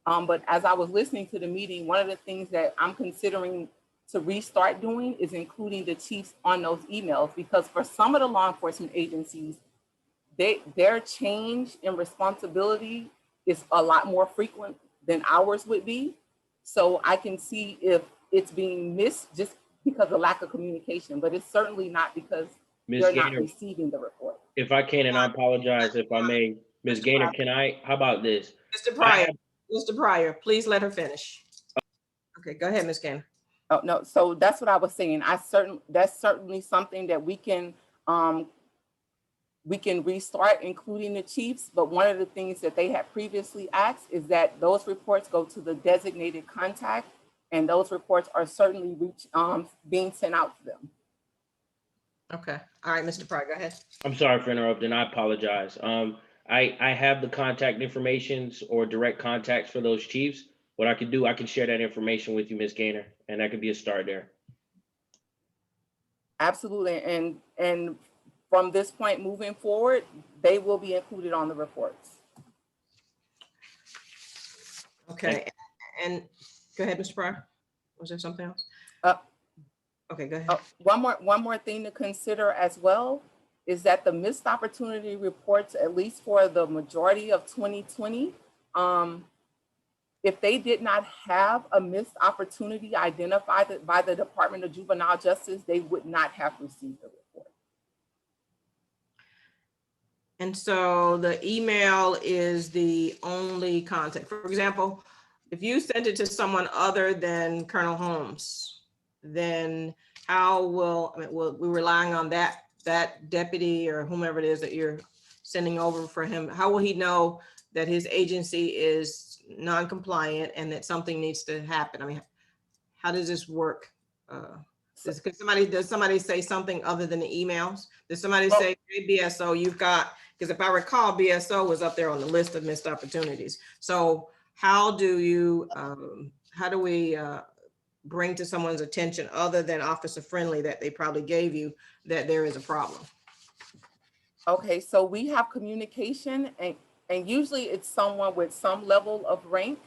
But as I was listening to the meeting, one of the things that I'm considering to restart doing is including the chiefs on those emails, because for some of the law enforcement agencies, their change in responsibility is a lot more frequent than ours would be. So I can see if it's being missed just because of lack of communication, but it's certainly not because Ms. they're not Gaynor, receiving the report. if I can, and I apologize if I may, Ms. Gaynor, how about this? Mr. Pryor, Mr. Pryor, please let her finish. Okay, go ahead, Ms. Gaynor. Oh, no, so that's what I was saying. That's certainly something that we can restart, including the chiefs. But one of the things that they had previously asked is that those reports go to the designated contact, and those reports are certainly being sent out to them. Okay, all right, Mr. Pryor, go ahead. I'm sorry for interrupting. I apologize. I have the contact informations or direct contacts for those chiefs. What I can do, I can share that information with you, Ms. Gaynor, and that could be a start there. Absolutely, and from this point moving forward, they will be included on the reports. Okay, and go ahead, Mr. Pryor. Was there something else? Okay, go ahead. One more thing to consider as well is that the missed opportunity reports, at least for the majority of 2020, if they did not have a missed opportunity identified by the Department of Juvenile Justice, they would not have received the report. And so the email is the only contact. For example, if you send it to someone other than Colonel Holmes, then how will, we're relying on that deputy or whomever it is that you're sending over for him, how will he know that his agency is non-compliant and that something needs to happen? I mean, how does this work? Does somebody say something other than the emails? Does somebody say, hey, BSO, you've got, because if I recall, BSO was up there on the list of missed opportunities. So how do we bring to someone's attention other than officer friendly that they probably gave you that there is a problem? Okay, so we have communication and usually it's someone with some level of rank,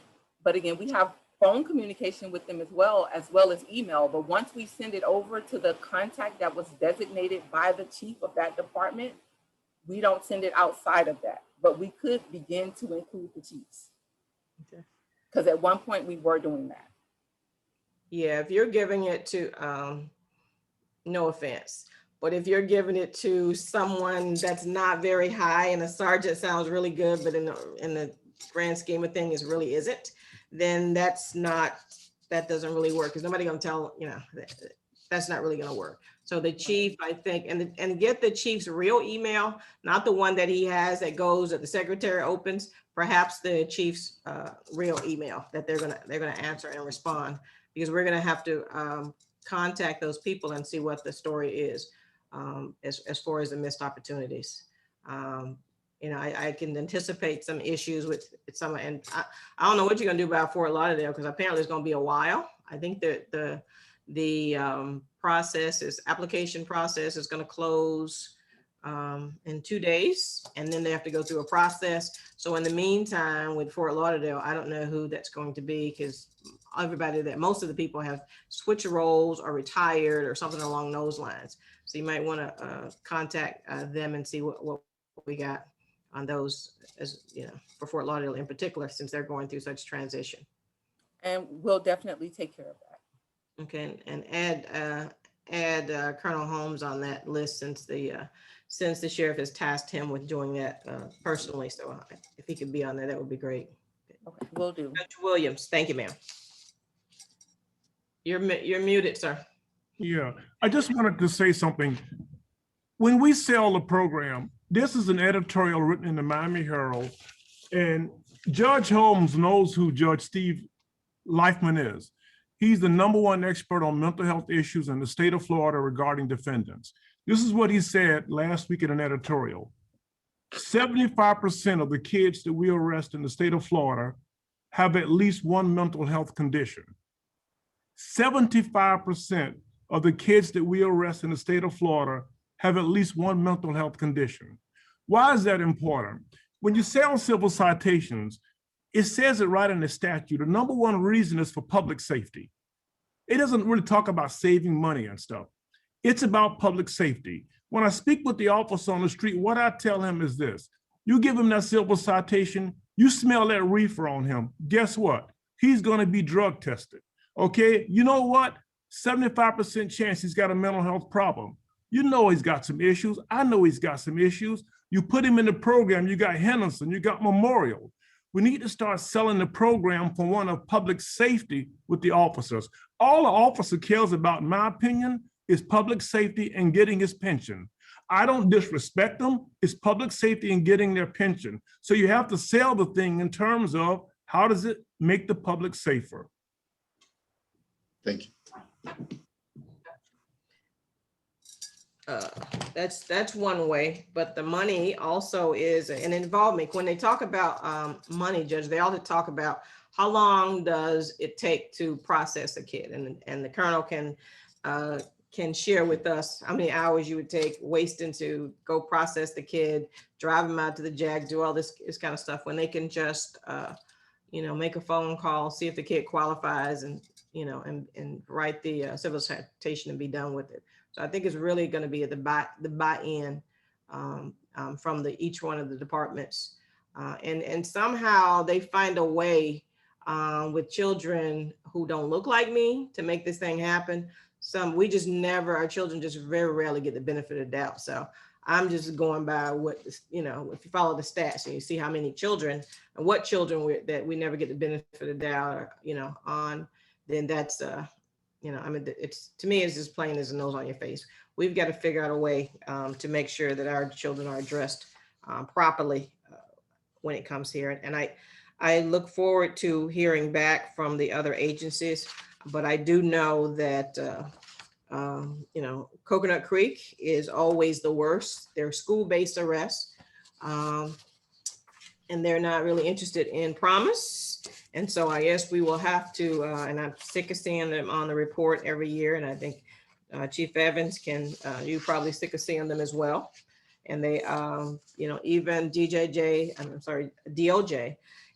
but again, we have phone communication with them as well as email. But once we send it over to the contact that was designated by the chief of that department, we don't send it outside of that, but we could begin to include the chiefs. Okay. Because at one point we were doing that. Yeah, if you're giving it to, no offense, but if you're giving it to someone that's not very high and a sergeant sounds really good, but in the grand scheme of things really isn't, then that doesn't really work because nobody gonna tell, that's not really gonna work. So the chief, I think, and get the chief's real email, not the one that he has that goes that the secretary opens, perhaps the chief's real email that they're gonna answer and respond, because we're gonna have to contact those people and see what the story is. As far as the missed opportunities. I can anticipate some issues with some, and I don't know what you're gonna do about Fort Lauderdale, because apparently it's gonna be a while. I think that the application process is gonna close in 2 days, and then they have to go through a process. So in the meantime, with Fort Lauderdale, I don't know who that's going to be, because most of the people have switched roles or retired or something along those lines. So you might want to contact them and see what we got on those, as for Fort Lauderdale in particular, since they're going through such transition. And we'll definitely take care of that. Okay, and add Colonel Holmes on that list, since the sheriff has tasked him with doing that personally. So if he could be on there, that would be great. Okay, will do. Judge Williams, thank you, ma'am. You're muted, sir. Yeah, I just wanted to say something. When we sell the program, this is an editorial written in the Miami Herald, and Judge Holmes knows who Judge Steve Leifman is. He's the #1 expert on mental health issues in the state of Florida regarding defendants. This is what he said last week in an editorial. 75% of the kids that we arrest in the state of Florida have at least one mental health condition. 75% of the kids that we arrest in the state of Florida have at least one mental health condition. Why is that important? When you sell civil citations, it says it right in the statute. The #1 reason is for public safety. It doesn't really talk about saving money and stuff. It's about public safety. When I speak with the officer on the street, what I tell him is this: you give him that civil citation, You smell that reefer on him, guess what? He's gonna be drug tested, okay? You know what? 75% chance he's got a mental health problem. You know he's got some issues. I know he's got some issues. You put him in the program, you got Henderson, you got Memorial. We need to start selling the program for one of public safety with the officers. All the officer cares about, in my opinion, is public safety and getting his pension. I don't disrespect them. It's public safety and getting their pension. So you have to sell the thing in terms of how does it make the public safer? Thank you. That's one way, but the money also is an involvement. When they talk about money, Judge, they also talk about how long does it take to process a kid, and the colonel can share with us how many hours you would take wasting to go process the kid, drive him out to the JAG, do all this kind of stuff when they can just make a phone call, see if the kid qualifies, and and write the civil citation and be done with it. So I think it's really going to be the buy-in from each one of the departments, and somehow they find a way with children who don't look like me to make this thing happen. Our children just very rarely get the benefit of the doubt. So I'm just going by what, if you follow the stats and you see how many children and what children that we never get the benefit of the doubt, on, then that's, it's, to me, it's just plain as a nose on your face. We've got to figure out a way to make sure that our children are addressed properly when it comes here. And I look forward to hearing back from the other agencies, but I do know that, Coconut Creek is always the worst. They're school-based arrests, and they're not really interested in promise. And so I guess we will have to, and I'm sick of seeing them on the report every year. And I think Chief Evans you probably sick of seeing them as well. And they, even DOJ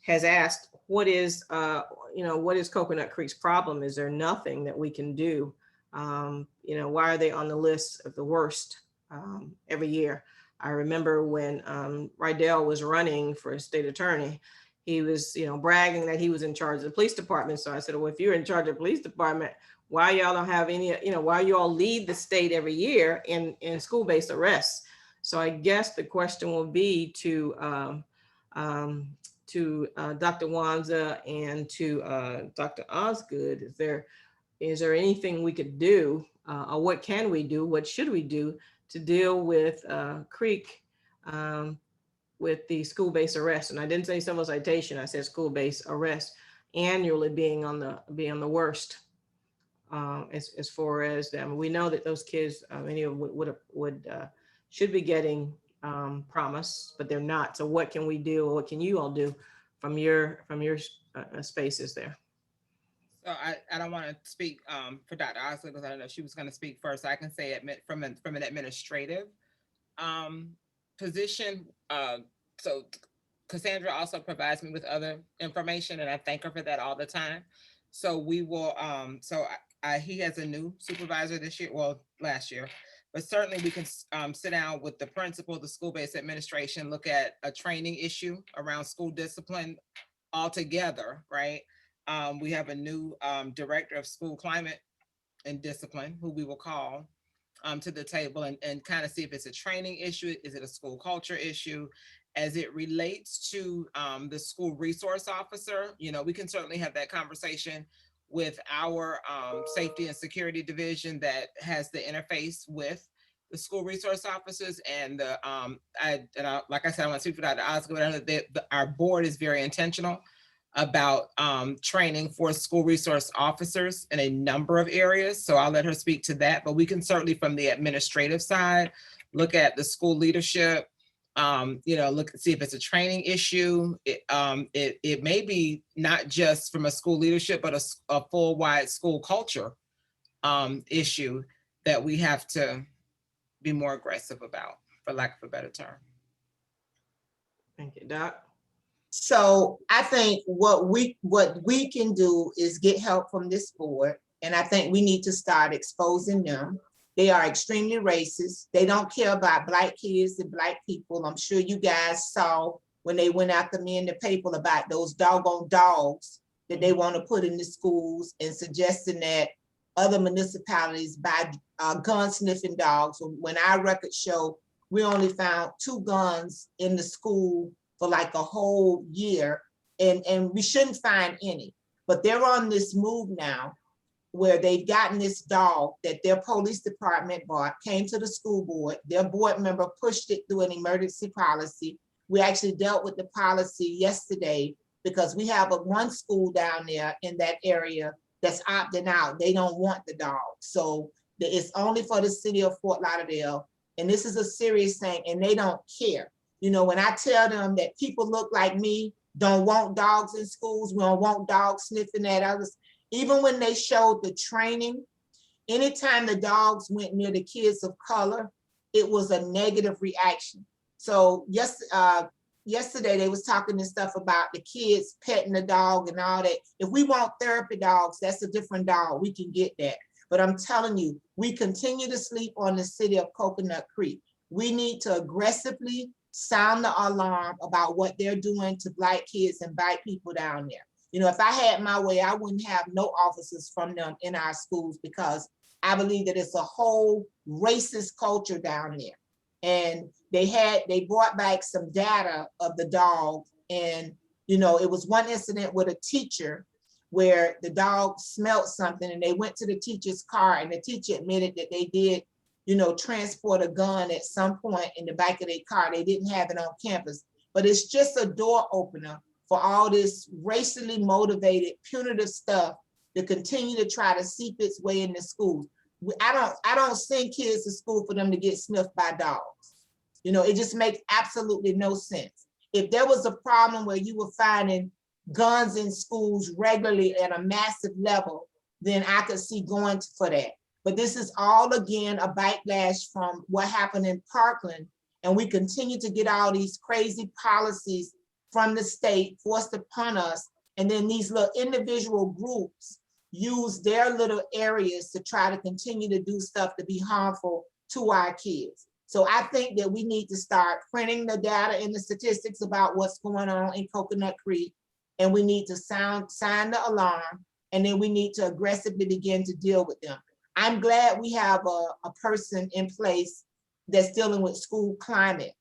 has asked, what is Coconut Creek's problem? Is there nothing that we can do? Why are they on the list of the worst every year? I remember when Rydell was running for state attorney, he was, bragging that he was in charge of the police department. So I said, well, if you're in charge of the police department, why y'all don't have any, why you all lead the state every year in school-based arrests? So I guess the question will be to Dr. Wanza and to Dr. Osgood, is there anything we could do, or what can we do, what should we do to deal with Creek with the school-based arrest? And I didn't say civil citation, I said school-based arrest annually being on the worst as far as them. We know that those kids, many of them should be getting promise, but they're not. So what can we do, or what can you all do from your spaces there? So I don't want to speak for Dr. Osgood because I don't know if she was going to speak first. I can say from an administrative position. So Cassandra also provides me with other information, and I thank her for that all the time. So we will. He has a new supervisor this year, well, last year, but certainly we can sit down with the principal, the school-based administration, look at a training issue around school discipline altogether, right? We have a new director of school climate and discipline who we will call to the table and kind of see if it's a training issue, is it a school culture issue? As it relates to the school resource officer, we can certainly have that conversation with our safety and security division that has the interface with the school resource officers. And like I said, I want to speak for Dr. Osgood, but our board is very intentional about training for school resource officers in a number of areas. So I'll let her speak to that, but we can certainly from the administrative side, look at the school leadership, see if it's a training issue. It may be not just from a school leadership, but a full wide school culture issue that we have to be more aggressive about, for lack of a better term. Thank you, Doc. So I think what we can do is get help from this board. And I think we need to start exposing them. They are extremely racist. They don't care about Black kids and Black people. I'm sure you guys saw when they went after me in the paper about those doggone dogs that they want to put in the schools and suggesting that other municipalities buy gun sniffing dogs. When our records show we only found 2 guns in the school for like a whole year, and we shouldn't find any. But they're on this move now where they've gotten this dog that their police department bought, came to the school board, their board member pushed it through an emergency policy. We actually dealt with the policy yesterday because we have one school down there in that area that's opting out. They don't want the dog. So it's only for the city of Fort Lauderdale. And this is a serious thing, and they don't care. You know, when I tell them that people look like me don't want dogs in schools, we don't want dogs sniffing at others. Even when they showed the training, anytime the dogs went near the kids of color, it was a negative reaction. So yesterday they was talking and stuff about the kids petting the dog and all that. If we want therapy dogs, that's a different dog. We can get that. But I'm telling you, we continue to sleep on the city of Coconut Creek. We need to aggressively sound the alarm about what they're doing to Black kids and Black people down there. You know, if I had my way, I wouldn't have no officers from them in our schools because I believe that it's a whole racist culture down there. And they brought back some data of the dog. And, you know, it was one incident with a teacher where the dog smelled something and they went to the teacher's car and the teacher admitted that they did, you know, transport a gun at some point in the back of their car. They didn't have it on campus, but it's just a door opener for all this racially motivated, punitive stuff to continue to try to seep its way into schools. I don't send kids to school for them to get sniffed by dogs. You know, it just makes absolutely no sense. If there was a problem where you were finding guns in schools regularly at a massive level, then I could see going for that. But this is all, again, a backlash from what happened in Parkland. And we continue to get all these crazy policies from the state forced upon us. And then these little individual groups use their little areas to try to continue to do stuff to be harmful to our kids. So I think that we need to start printing the data and the statistics about what's going on in Coconut Creek. And we need to sign the alarm. And then we need to aggressively begin to deal with them. I'm glad we have a person in place that's dealing with school climate.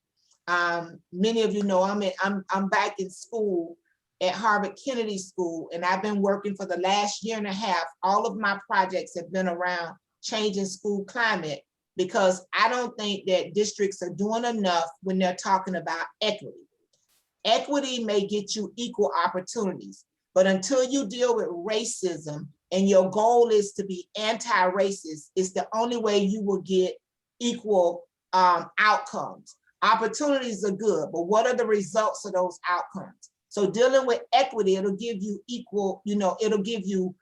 Many of you know I'm back in school at Harvard Kennedy School, and I've been working for the last year and a half. All of my projects have been around changing school climate because I don't think that districts are doing enough when they're talking about equity. Equity may get you equal opportunities, but until you deal with racism and your goal is to be anti-racist, it's the only way you will get equal outcomes. Opportunities are good, but what are the results of those outcomes? So dealing with equity, it'll give you equal, you know, it'll give you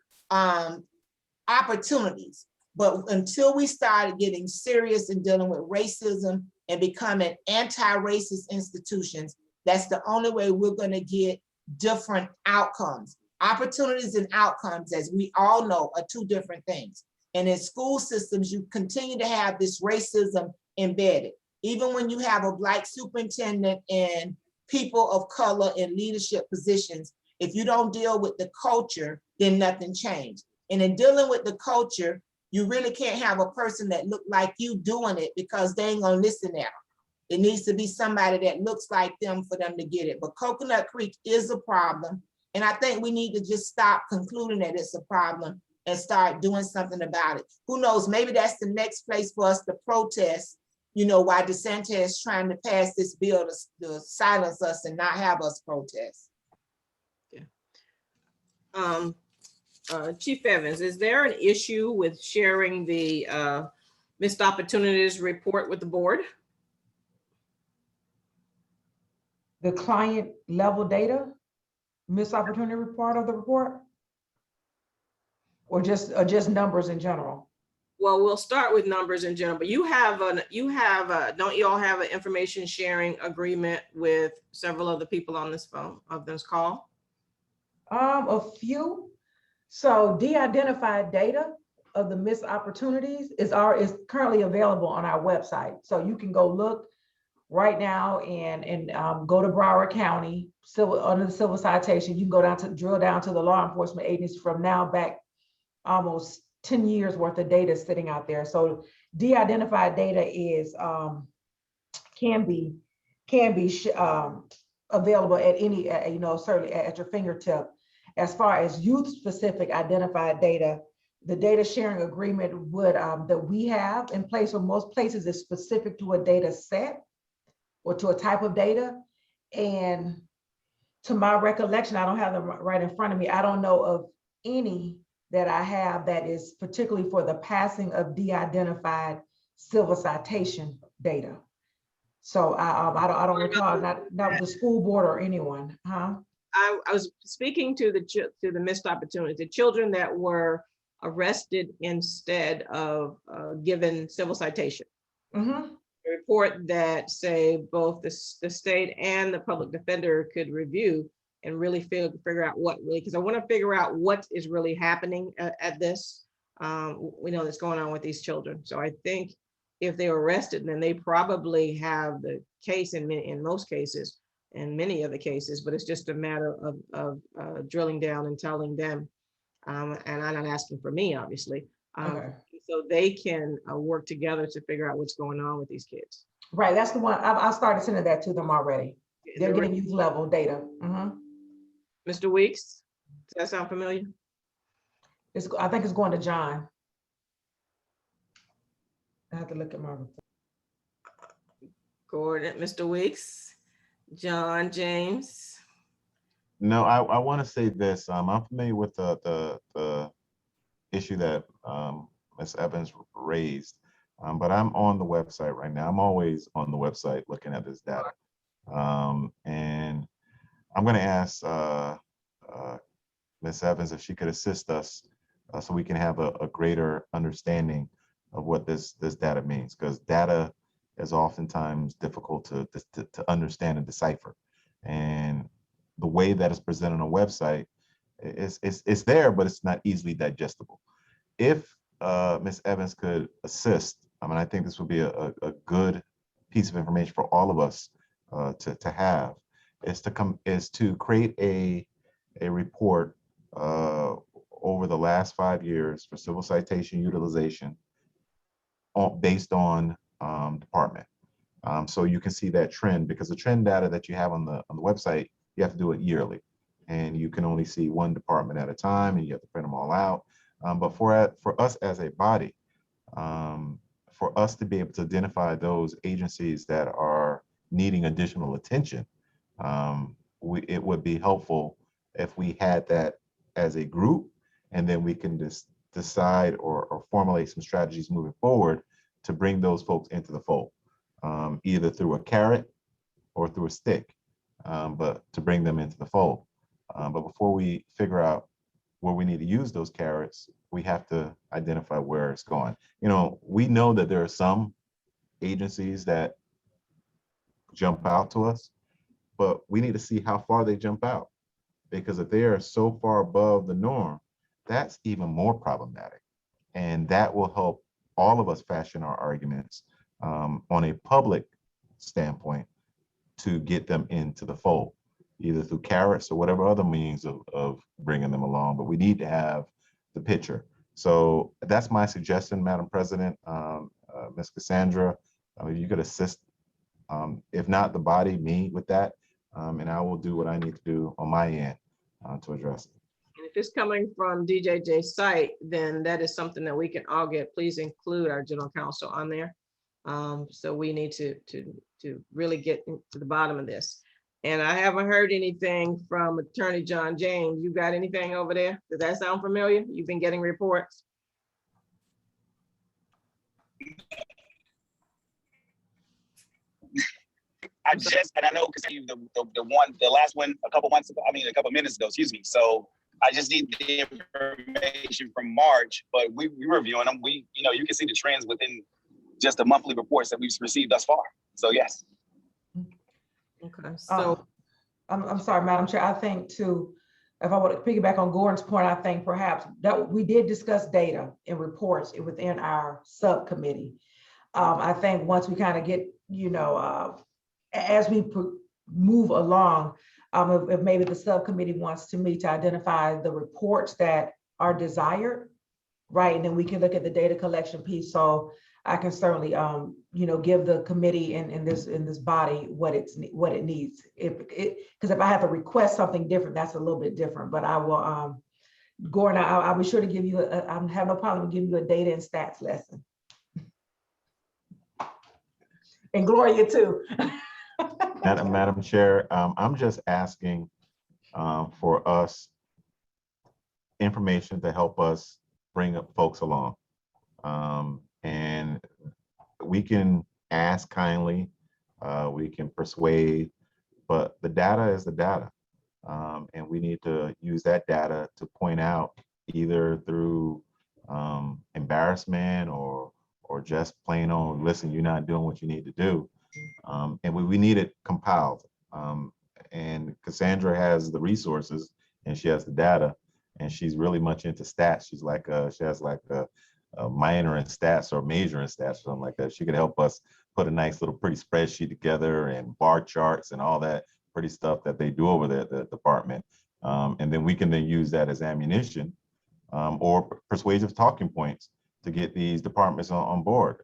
opportunities. But until we start getting serious in dealing with racism and becoming anti-racist institutions, that's the only way we're going to get different outcomes. Opportunities and outcomes, as we all know, are two different things. And in school systems, you continue to have this racism embedded. Even when you have a Black superintendent and people of color in leadership positions, if you don't deal with the culture, then nothing changed. And in dealing with the culture, you really can't have a person that look like you doing it because they ain't gonna listen at them. It needs to be somebody that looks like them for them to get it. But Coconut Creek is a problem. And I think we need to just stop concluding that it's a problem and start doing something about it. Who knows, maybe that's the next place for us to protest, you know, while DeSantis is trying to pass this bill to silence us and not have us protest. Yeah. Chief Evans, is there an issue with sharing the missed opportunities report with the board? The client level data, missed opportunity report of the report? Or just numbers in general? Well, we'll start with numbers in general, but don't you all have an information sharing agreement with several of the people on this call? A few. So de-identified data of the missed opportunities is currently available on our website. So you can go look right now and go to Broward County, under the civil citation, you can go down to drill down to the law enforcement agency from now back almost 10 years worth of data sitting out there. So de-identified data is can be available at any, certainly at your fingertip. As far as youth-specific identified data, the data sharing agreement would that we have in place for most places is specific to a data set or to a type of data. And to my recollection, I don't have them right in front of me. I don't know of any that I have that is particularly for the passing of de-identified civil citation data. So I don't recall, not the school board or anyone, huh? I was speaking to the missed opportunity, the children that were arrested instead of given civil citation. Mm-hmm. A report that say both the state and the public defender could review and really figure out what really, because I want to figure out what is really happening at this. We know that's going on with these children. So I think if they were arrested, then they probably have the case in most cases, in many of the cases, but it's just a matter of drilling down and telling them. And I'm not asking for me, obviously. Okay. So they can work together to figure out what's going on with these kids. Right, that's the one, I started sending that to them already. They're getting youth level data. Mm-hmm. Mr. Weeks, does that sound familiar? I think it's going to John. I have to look at my report. Gordon, Mr. Weeks, John, James. No, I want to say this. I'm familiar with the issue that Ms. Evans raised, but I'm on the website right now. I'm always on the website looking at this data. And I'm going to ask Ms. Evans if she could assist us so we can have a greater understanding of what this data means, because data is oftentimes difficult to understand and decipher. And the way that it's presented on a website, it's there, but it's not easily digestible. If Ms. Evans could assist, I think this would be a good piece of information for all of us to have, is to create a report over the last 5 years for civil citation utilization based on department. So you can see that trend, because the trend data that you have on the website, you have to do it yearly, and you can only see one department at a time, and you have to print them all out. But for us as a body, for us to be able to identify those agencies that are needing additional attention, it would be helpful if we had that as a group, and then we can just decide or formulate some strategies moving forward to bring those folks into the fold, either through a carrot or through a stick, but to bring them into the fold. But before we figure out where we need to use those carrots, we have to identify where it's going. We know that there are some agencies that jump out to us, but we need to see how far they jump out, because if they are so far above the norm, that's even more problematic. And that will help all of us fashion our arguments on a public standpoint to get them into the fold, either through carrots or whatever other means of bringing them along. But we need to have the picture. So that's my suggestion, Madam President. Ms. Cassandra, if you could assist, if not the body, me with that, and I will do what I need to do on my end to address it. And if it's coming from DJJ's site, then that is something that we can all get. Please include our general counsel on there. So we need to really get to the bottom of this. And I haven't heard anything from Attorney John James. You got anything over there? Does that sound familiar? You've been getting reports? I just, and I know because the last one a couple minutes ago, excuse me. So I just need the information from March, but we're reviewing them. You can see the trends within just the monthly reports that we've received thus far. So yes. Okay, so I'm sorry, Madam Chair. I think too, if I want to piggyback on Gordon's point, I think perhaps that we did discuss data and reports within our subcommittee. I think once we kind of get, as we move along, if maybe the subcommittee wants to meet to identify the reports that are desired, right? And then we can look at the data collection piece. So I can certainly, give the committee in this body what it needs. Because if I have to request something different, that's a little bit different. But I will, Gordon, I'll be sure to give you. I have no problem giving you a data and stats lesson. And Gloria too. Madam Chair, I'm just asking for us information to help us bring up folks along. And we can ask kindly, we can persuade, but the data is the data. And we need to use that data to point out either through embarrassment or just plain on, listen, you're not doing what you need to do. And we need it compiled. And Cassandra has the resources and she has the data, and she's really much into stats. She's like, she has like a minor in stats or major in stats, or something like that. She could help us put a nice little pretty spreadsheet together and bar charts and all that pretty stuff that they do over there at the department. And then we can then use that as ammunition or persuasive talking points to get these departments on board.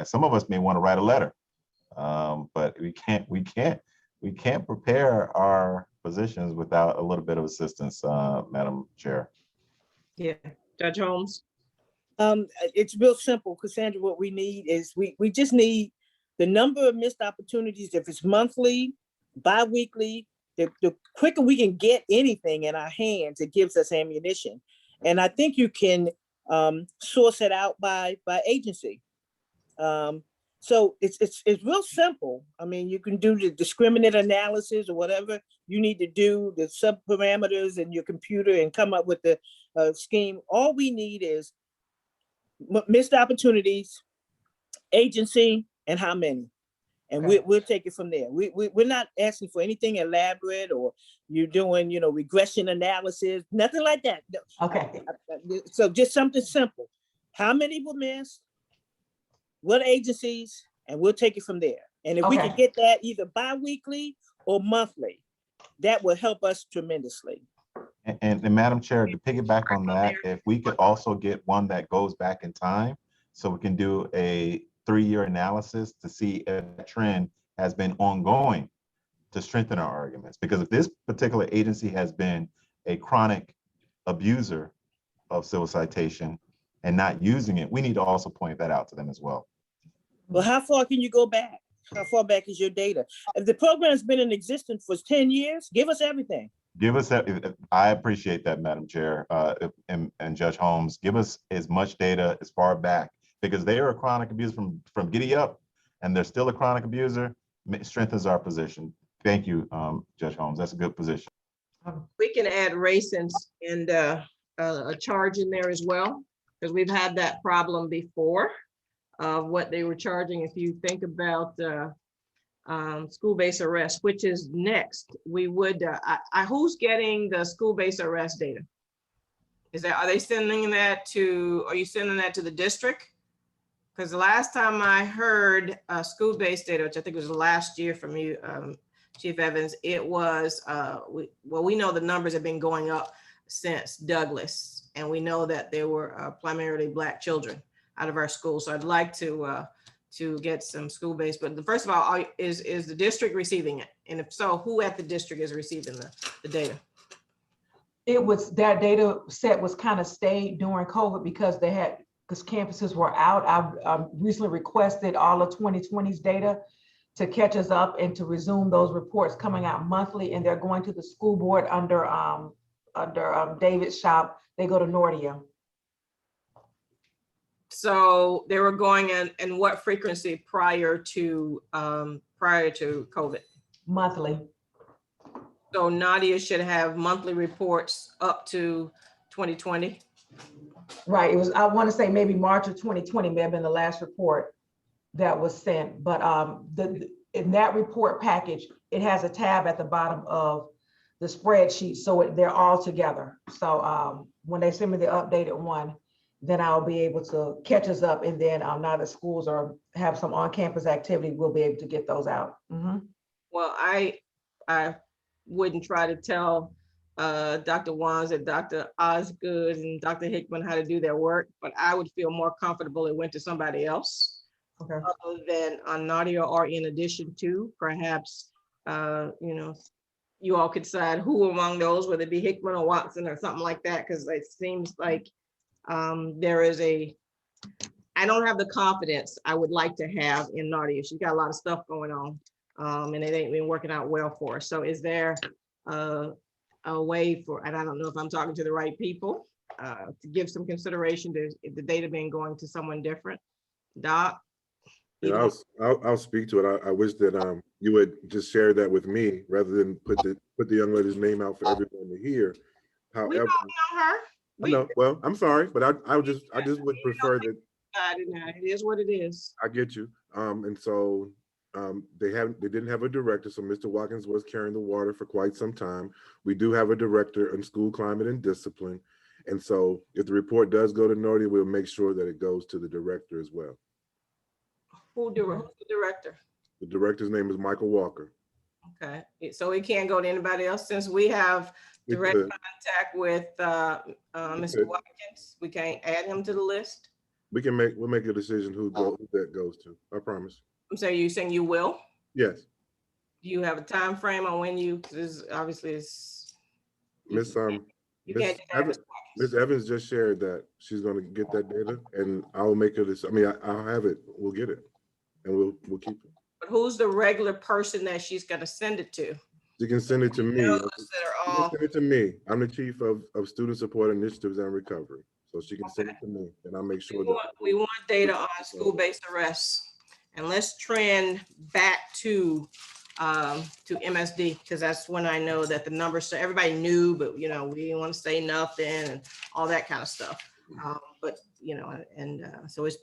Some of us may want to write a letter, but we can't prepare our positions without a little bit of assistance, Madam Chair. Yeah, Judge Holmes. It's real simple, Cassandra. What we need is we just need the number of missed opportunities. If it's monthly, bi-weekly, the quicker we can get anything in our hands, it gives us ammunition. And I think you can source it out by agency. So it's real simple. I mean, you can do the discriminant analysis or whatever you need to do, the sub parameters in your computer, and come up with the scheme. All we need is missed opportunities, agency, and how many. And Okay. we'll take it from there. We're not asking for anything elaborate or you're doing, regression analysis, nothing like that. No. Okay. So just something simple. How many were missed? What agencies? And we'll take it from there. And if we Okay. can get that either bi-weekly or monthly, that will help us tremendously. And Madam Chair, to piggyback on that, if we could also get one that goes back in time, so we can do a 3-year analysis to see if the trend has been ongoing to strengthen our arguments. Because if this particular agency has been a chronic abuser of civil citation and not using it, we need to also point that out to them as well. Well, how far can you go back? How far back is your data? If the program's been in existence for 10 years, give us everything. Give us that. I appreciate that, Madam Chair, and Judge Holmes. Give us as much data as far back, because they are a chronic abuser from giddy up, and they're still a chronic abuser. Strengthens our position. Thank you, Judge Holmes. That's a good position. We can add race and a charge in there as well, because we've had that problem before of what they were charging. If you think about school-based arrest, which is next, we would, who's getting the school-based arrest data? Are they sending that to, are you sending that to the district? Because the last time I heard school-based data, which I think was last year from you, Chief Evans, it was, we know the numbers have been going up since Douglas, and we know that there were primarily Black children out of our schools. So I'd like to get some school-based, but first of all, is the district receiving it? And if so, who at the district is receiving the data? That data set was kind of stayed during COVID because campuses were out. I recently requested all of 2020's data to catch us up and to resume those reports coming out monthly, and they're going to the school board under David's shop. They go to Nordia. So they were going in what frequency prior to COVID? Monthly. So Nadia should have monthly reports up to 2020. Right. It was, I want to say maybe March of 2020 may have been the last report that was sent. But in that report package, it has a tab at the bottom of the spreadsheet, so they're all together. So when they send me the updated one, then I'll be able to catch us up. And then now that schools have some on-campus activity, we'll be able to get those out. Well, I wouldn't try to tell Dr. Wands and Dr. Osgood and Dr. Hickman how to do their work, but I would feel more comfortable it went to somebody else. Okay. Other than on Nadia, or in addition to, perhaps, you know, you all could decide who among those, whether it be Hickman or Watson or something like that, because it seems like there is I don't have the confidence I would like to have in Nadia. She's got a lot of stuff going on, and it ain't been working out well for her. So is there a way for, and I don't know if I'm talking to the right people, to give some consideration to the data being going to someone different? Doc? Yeah, I'll speak to it. I wish that you would just share that with me rather than put the young lady's name out for everyone to hear. We However, don't know her. I know. Well, I'm sorry, but I just would prefer that. It is what it is. I get you. And so they didn't have a director. So Mr. Watkins was carrying the water for quite some time. We do have a director in school climate and discipline. And so if the report does go to Nordia, we'll make sure that it goes to the director as well. Who's the director? The director's name is Michael Walker. Okay, so it can't go to anybody else since we have direct contact with Mr. Watkins. We can't add him to the list. We'll make a decision who that goes to. I promise. I'm sorry, you saying you will? Yes. Do you have a time frame on when you? Because obviously it's. Miss Evans just shared that she's going to get that data, and I'll make it. I'll have it. We'll get it, and we'll keep it. But who's the regular person that she's going to send it to? You can send it to me. Those that are all. Send it to me. I'm the chief of student support initiatives and recovery. So she can send it to me, and I'll make sure We want data on school-based arrests, and let's trend back to MSD, because that's when I know that the numbers. So everybody knew, but we didn't want to say nothing and all that kind of stuff. But so it's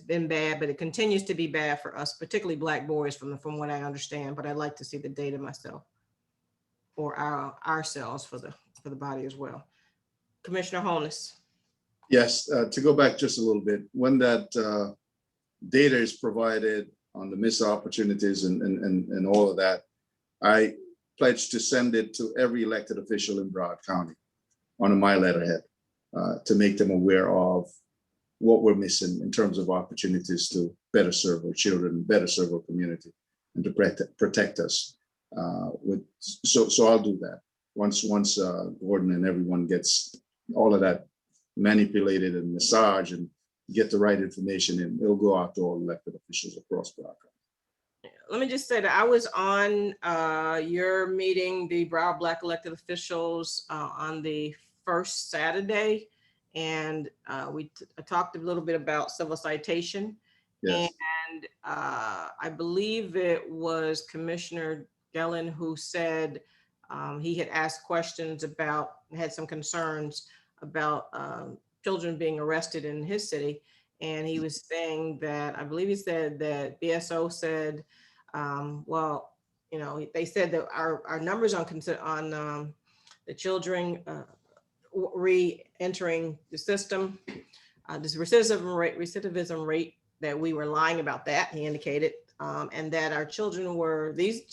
been bad, but it continues to be bad for us, particularly Black boys, from what I understand. But I'd like to see the data myself, or ourselves for the body as well. Commissioner Holness. Yes, to go back just a little bit, when that data is provided on the missed opportunities and all of that, I pledge to send it to every elected official in Broward County on my letterhead to make them aware of what we're missing in terms of opportunities to better serve our children, better serve our community, and to protect us. So I'll do that once Gordon and everyone gets all of that manipulated and massaged and get the right information, and it'll go out to all elected officials across Broward County. Let me just say that I was on your meeting, the Broward Black elected officials, on the first Saturday, and we talked a little bit about civil citation. Yes. And I believe it was Commissioner Gellin who said he had asked questions had some concerns about children being arrested in his city. And he was saying that, I believe he said that BSO said, they said that our numbers on the children re-entering the system, this recidivism rate, that we were lying about that, he indicated, and that our children were these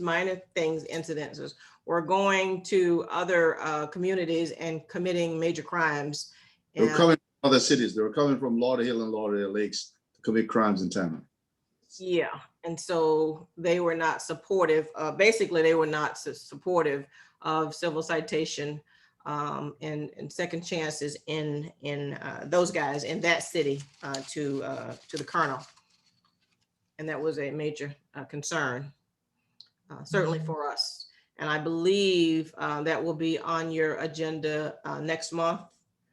minor things, incidences, were going to other communities and committing major crimes. They were coming from other cities. They were coming from Lauderhill and Lauderdale Lakes to commit crimes in town. Yeah, and so they were not supportive. Basically, they were not supportive of civil citation and second chances in those guys in that city to the colonel, and that was a major concern, certainly for us. And I believe that will be on your agenda next month.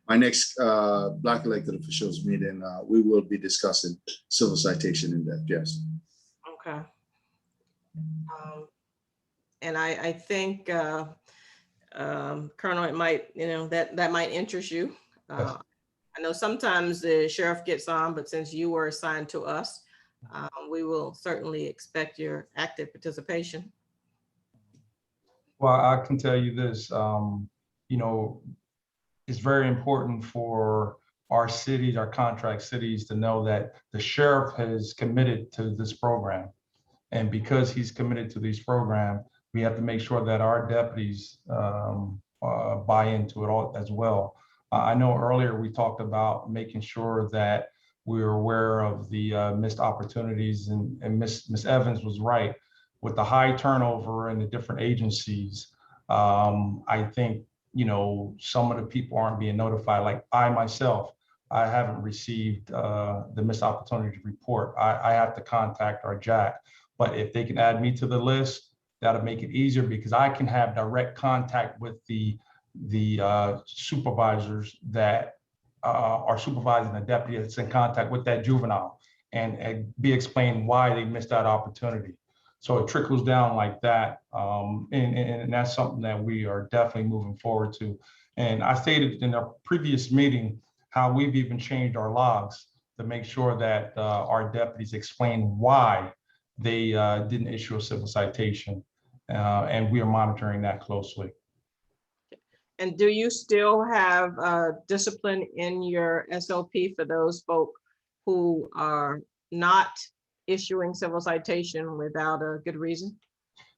My next Black elected officials meeting, we will be discussing civil citation in depth, yes. Okay. And I think, Colonel, it might, that might interest you. I know sometimes the sheriff gets on, but since you were assigned to us, we will certainly expect your active participation. Well, I can tell you this, it's very important for our cities, our contract cities, to know that the sheriff has committed to this program. And because he's committed to these programs, we have to make sure that our deputies buy into it all as well. I know earlier we talked about making sure that we're aware of the missed opportunities, and Ms. Evans was right. With the high turnover in the different agencies, I think, some of the people aren't being notified. Like I myself, I haven't received the missed opportunity report. I have to contact our JAC, but if they can add me to the list, that'll make it easier, because I can have direct contact with the supervisors that are supervising the deputy that's in contact with that juvenile, and be explained why they missed that opportunity. So it trickles down like that. And that's something that we are definitely moving forward to. And I stated in a previous meeting how we've even changed our logs to make sure that our deputies explain why they didn't issue a civil citation. And we are monitoring that closely. And do you still have discipline in your SOP for those folk who are not issuing civil citation without a good reason?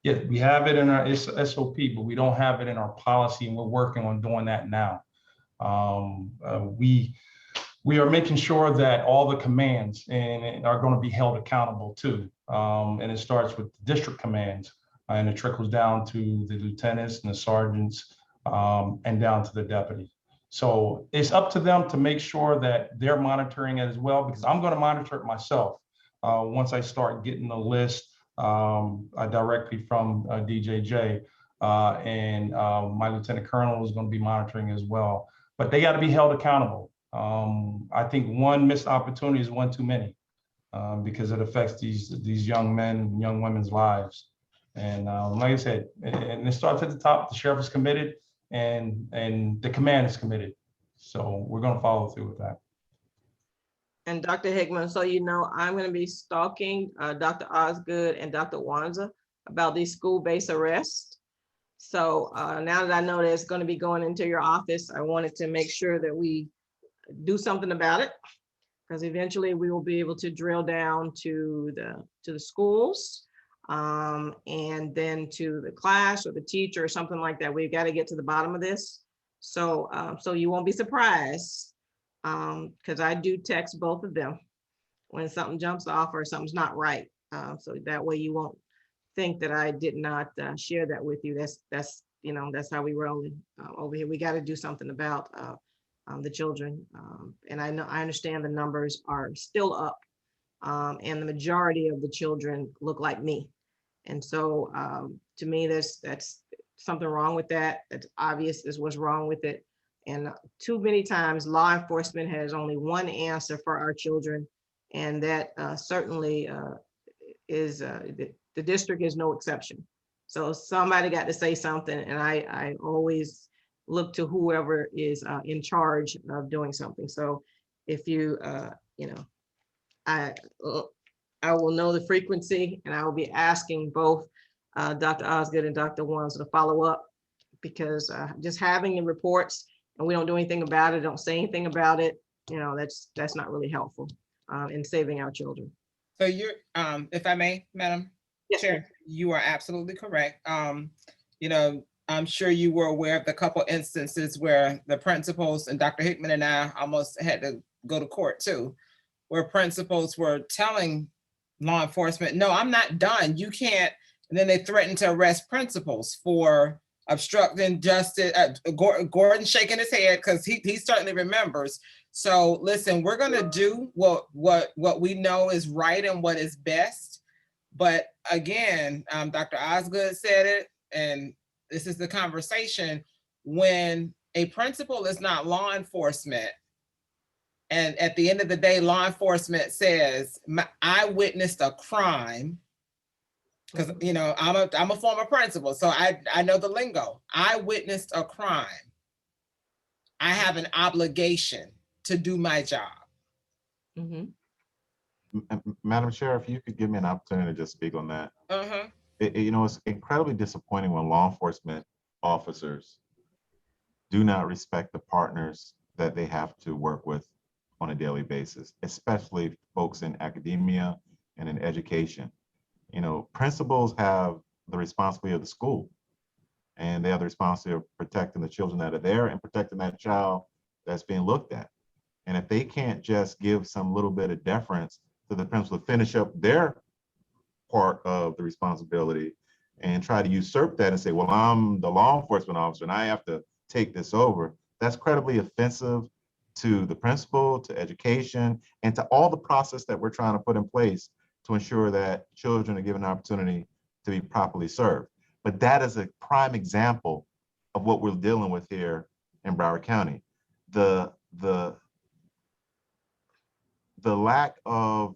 Yeah, we have it in our SOP, but we don't have it in our policy, and we're working on doing that now. We are making sure that all the commands are going to be held accountable too. And it starts with the district commands, and it trickles down to the lieutenants and the sergeants, and down to the deputy. So it's up to them to make sure that they're monitoring it as well, because I'm going to monitor it myself. Once I start getting the list directly from DJJ, and my lieutenant colonel is going to be monitoring as well. But they got to be held accountable. I think one missed opportunity is one too many, because it affects these young men and young women's lives. And like I said, and it starts at the top. The sheriff is committed, and the command is committed. So we're going to follow through with that. And Dr. Hickman, so you know, I'm going to be stalking Dr. Osgood and Dr. Wanza about these school-based arrests. So now that I know that it's going to be going into your office, I wanted to make sure that we do something about it, because eventually we will be able to drill down to the schools, and then to the class or the teacher or something like that. We've got to get to the bottom of this. So so you won't be surprised, because I do text both of them when something jumps off or something's not right. So that way you won't think that I did not share that with you. That's how we rolling over here. We got to do something about the children. And I understand the numbers are still up, and the majority of the children look like me. And so to me, that's something wrong with that. It's obvious is what's wrong with it. And too many times law enforcement has only one answer for our children. And that certainly is, the district is no exception. So somebody got to say something, and I always look to whoever is in charge of doing something. So if you, I will know the frequency, and I will be asking both Dr. Osgood and Dr. Wanza to follow up, because just having the reports and we don't do anything about it, don't say anything about it, that's not really helpful in saving our children. So you're, if I may, Madam Yes, Chair, you are absolutely correct. I'm sure you were aware of the couple instances where the principals, and Dr. Hickman and I almost had to go to court too, where principals were telling law enforcement, no, I'm not done, you can't. And then they threatened to arrest principals for obstructing justice. Gordon shaking his head because he certainly remembers. So listen, we're gonna do what we know is right and what is best. But again, Dr. Osgood said it, and this is the conversation. When a principal is not law enforcement, and at the end of the day, law enforcement says, I witnessed a crime, because I'm a former principal, so I know the lingo. I witnessed a crime. I have an obligation to do my job. Mm-hmm. Madam Chair, if you could give me an opportunity to just speak on that. Uh-huh. It's incredibly disappointing when law enforcement officers do not respect the partners that they have to work with on a daily basis, especially folks in academia and in education. You know, principals have the responsibility of the school, and they have the responsibility of protecting the children that are there and protecting that child that's being looked at. And if they can't just give some little bit of deference to the principal to finish up their part of the responsibility and try to usurp that and say, well, I'm the law enforcement officer and I have to take this over, that's incredibly offensive to the principal, to education, and to all the process that we're trying to put in place to ensure that children are given an opportunity to be properly served. But that is a prime example of what we're dealing with here in Broward County. The lack of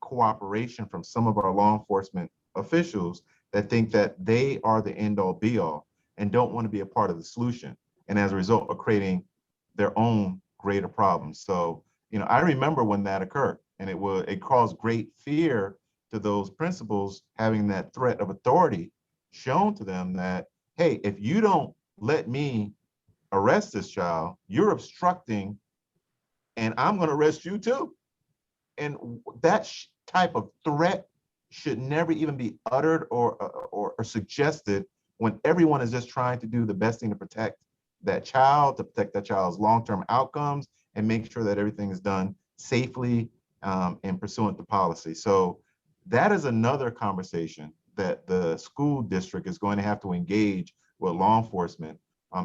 cooperation from some of our law enforcement officials that think that they are the end all be all and don't want to be a part of the solution. And as a result of creating their own greater problems. So, you know, I remember when that occurred, and it caused great fear to those principals, having that threat of authority shown to them that, hey, if you don't let me arrest this child, you're obstructing and I'm going to arrest you too. And that type of threat should never even be uttered or suggested when everyone is just trying to do the best thing to protect that child, to protect that child's long-term outcomes, and make sure that everything is done safely and pursuant to policy. So that is another conversation that the school district is going to have to engage with law enforcement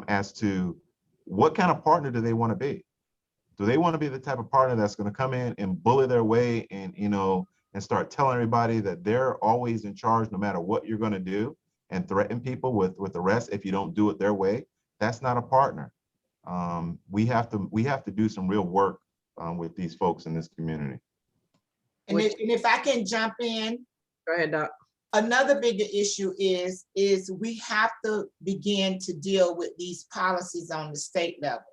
as to what kind of partner do they want to be? Do they want to be the type of partner that's going to come in and bully their way and, you know, and start telling everybody that they're always in charge no matter what you're going to do, and threaten people with arrest if you don't do it their way? That's not a partner. We have to do some real work with these folks in this community. And if I can jump in. Go ahead, Doc. Another bigger issue is we have to begin to deal with these policies on the state level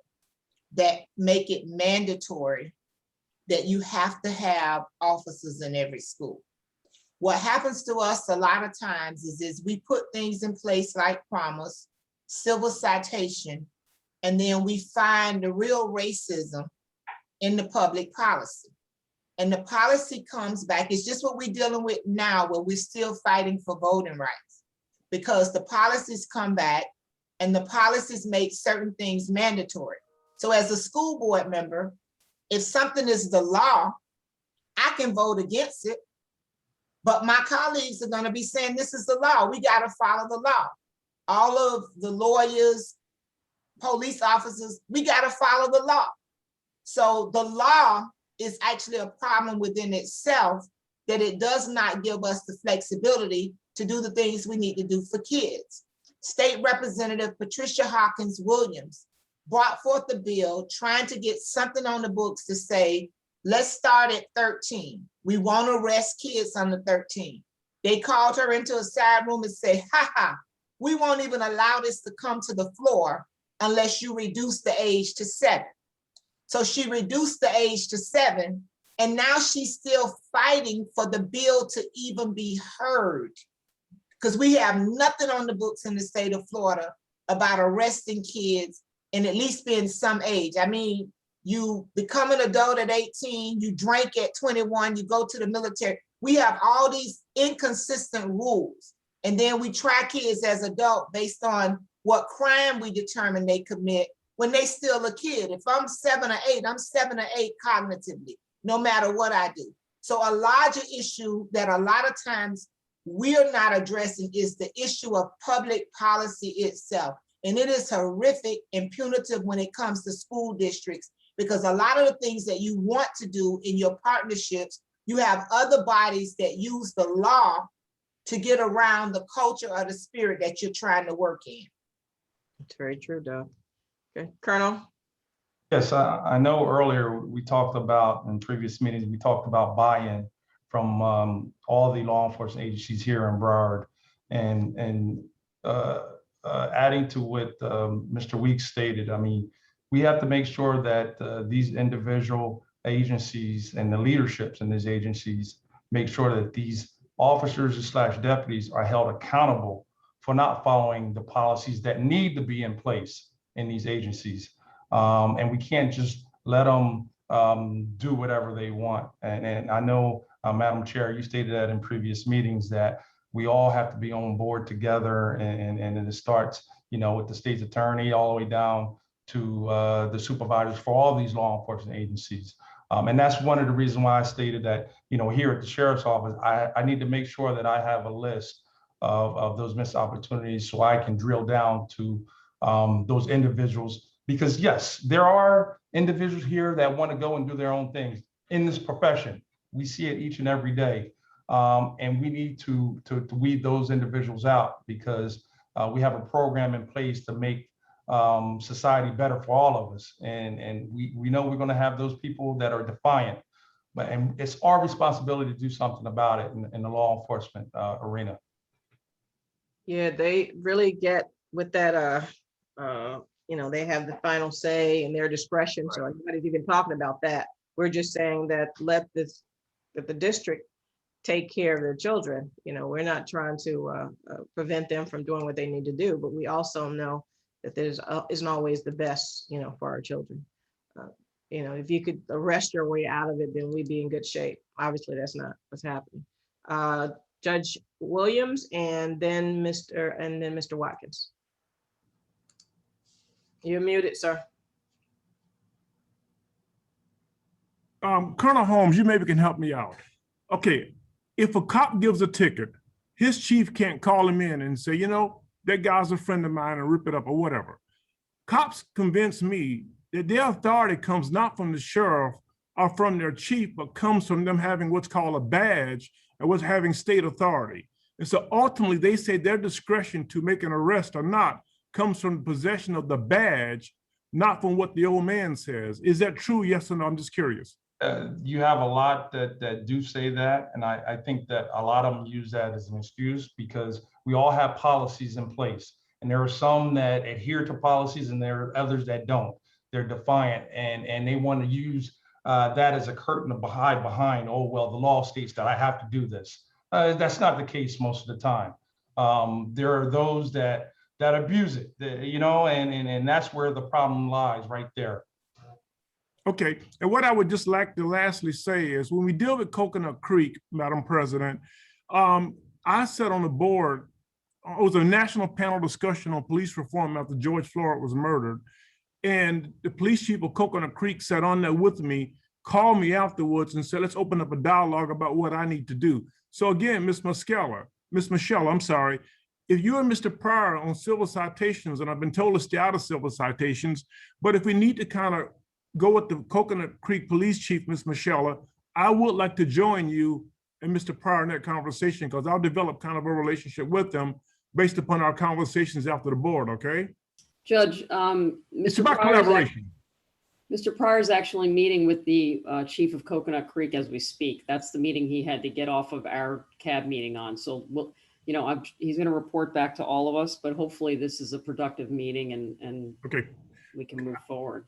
that make it mandatory that you have to have officers in every school. What happens to us a lot of times is we put things in place like promise, civil citation, and then we find the real racism in the public policy. And the policy comes back. It's just what we're dealing with now, where we're still fighting for voting rights, because the policies come back and the policies make certain things mandatory. So as a school board member, if something is the law, I can vote against it, but my colleagues are going to be saying this is the law. We got to follow the law. All of the lawyers, police officers, we got to follow the law. So the law is actually a problem within itself, that it does not give us the flexibility to do the things we need to do for kids. State Representative Patricia Hawkins Williams brought forth the bill trying to get something on the books to say, let's start at 13. We won't arrest kids under 13. They called her into a side room and said, we won't even allow this to come to the floor unless you reduce the age to 7. So she reduced the age to 7, and now she's still fighting for the bill to even be heard, because we have nothing on the books in the state of Florida about arresting kids and at least being some age. I mean, you become an adult at 18, you drink at 21, you go to the military. We have all these inconsistent rules. And then we try kids as adults based on what crime we determine they commit when they still a kid. If I'm 7 or 8, I'm 7 or 8 cognitively, no matter what I do. So a larger issue that a lot of times we're not addressing is the issue of public policy itself. And it is horrific and punitive when it comes to school districts, because a lot of the things that you want to do in your partnerships, you have other bodies that use the law to get around the culture or the spirit that you're trying to work in. It's very true, Doc. Okay, Colonel. Yes, I know earlier we talked about, in previous meetings, we talked about buy-in from all the law enforcement agencies here in Broward, and adding to what Mr. Weeks stated, I mean, we have to make sure that these individual agencies and the leaderships in these agencies make sure that these officers / deputies are held accountable for not following the policies that need to be in place in these agencies. And we can't just let them do whatever they want. And I know, Madam Chair, you stated that in previous meetings that we all have to be on board together, and it starts, with the state's attorney all the way down to the supervisors for all these law enforcement agencies. And that's one of the reasons why I stated that, here at the Sheriff's Office, I need to make sure that I have a list of those missed opportunities so I can drill down to those individuals. Because yes, there are individuals here that want to go and do their own things in this profession. We see it each and every day. And we need to weed those individuals out, because we have a program in place to make society better for all of us. And we know we're going to have those people that are defiant, and it's our responsibility to do something about it in the law enforcement arena. Yeah, they really get with that, they have the final say and their discretion. So everybody's even talking about that. We're just saying that let the district take care of their children. We're not trying to prevent them from doing what they need to do, but we also know that there's isn't always the best, for our children. If you could arrest your way out of it, then we'd be in good shape. Obviously, that's not what's happening. Judge Williams, and then Mr. Watkins. You're muted, sir. Colonel Holmes, you maybe can help me out. Okay, if a cop gives a ticket, his chief can't call him in and say, that guy's a friend of mine, and rip it up or whatever. Cops convince me that their authority comes not from the sheriff or from their chief, but comes from them having what's called a badge and what's having state authority. And so ultimately they say their discretion to make an arrest or not comes from the possession of the badge, not from what the old man says. Is that true? Yes or no? I'm just curious. You have a lot that do say that, and I think that a lot of them use that as an excuse, because we all have policies in place, and there are some that adhere to policies and there are others that don't. They're defiant, and they want to use that as a curtain to hide behind. Oh, well, the law states that I have to do this. That's not the case most of the time. There are those that abuse it, and that's where the problem lies, right there. Okay, and what I would just like to lastly say is when we deal with Coconut Creek, Madam President, I sat on the board. It was a national panel discussion on police reform after George Floyd was murdered. And the police chief of Coconut Creek sat on there with me, called me afterwards and said, let's open up a dialogue about what I need to do. So again, Miss Michelle, I'm sorry, if you and Mr. Pryor on civil citations, and I've been told to stay out of civil citations, but if we need to kind of go with the Coconut Creek Police Chief, Ms. Michelle, I would like to join you and Mr. Pryor in that conversation, because I'll develop kind of a relationship with them based upon our conversations after the board, okay? Judge, It's about collaboration. Mr. Pryor is actually meeting with the chief of Coconut Creek as we speak. That's the meeting he had to get off of our CAB meeting on. So we'll, he's going to report back to all of us, but hopefully this is a productive meeting and okay, we can move forward.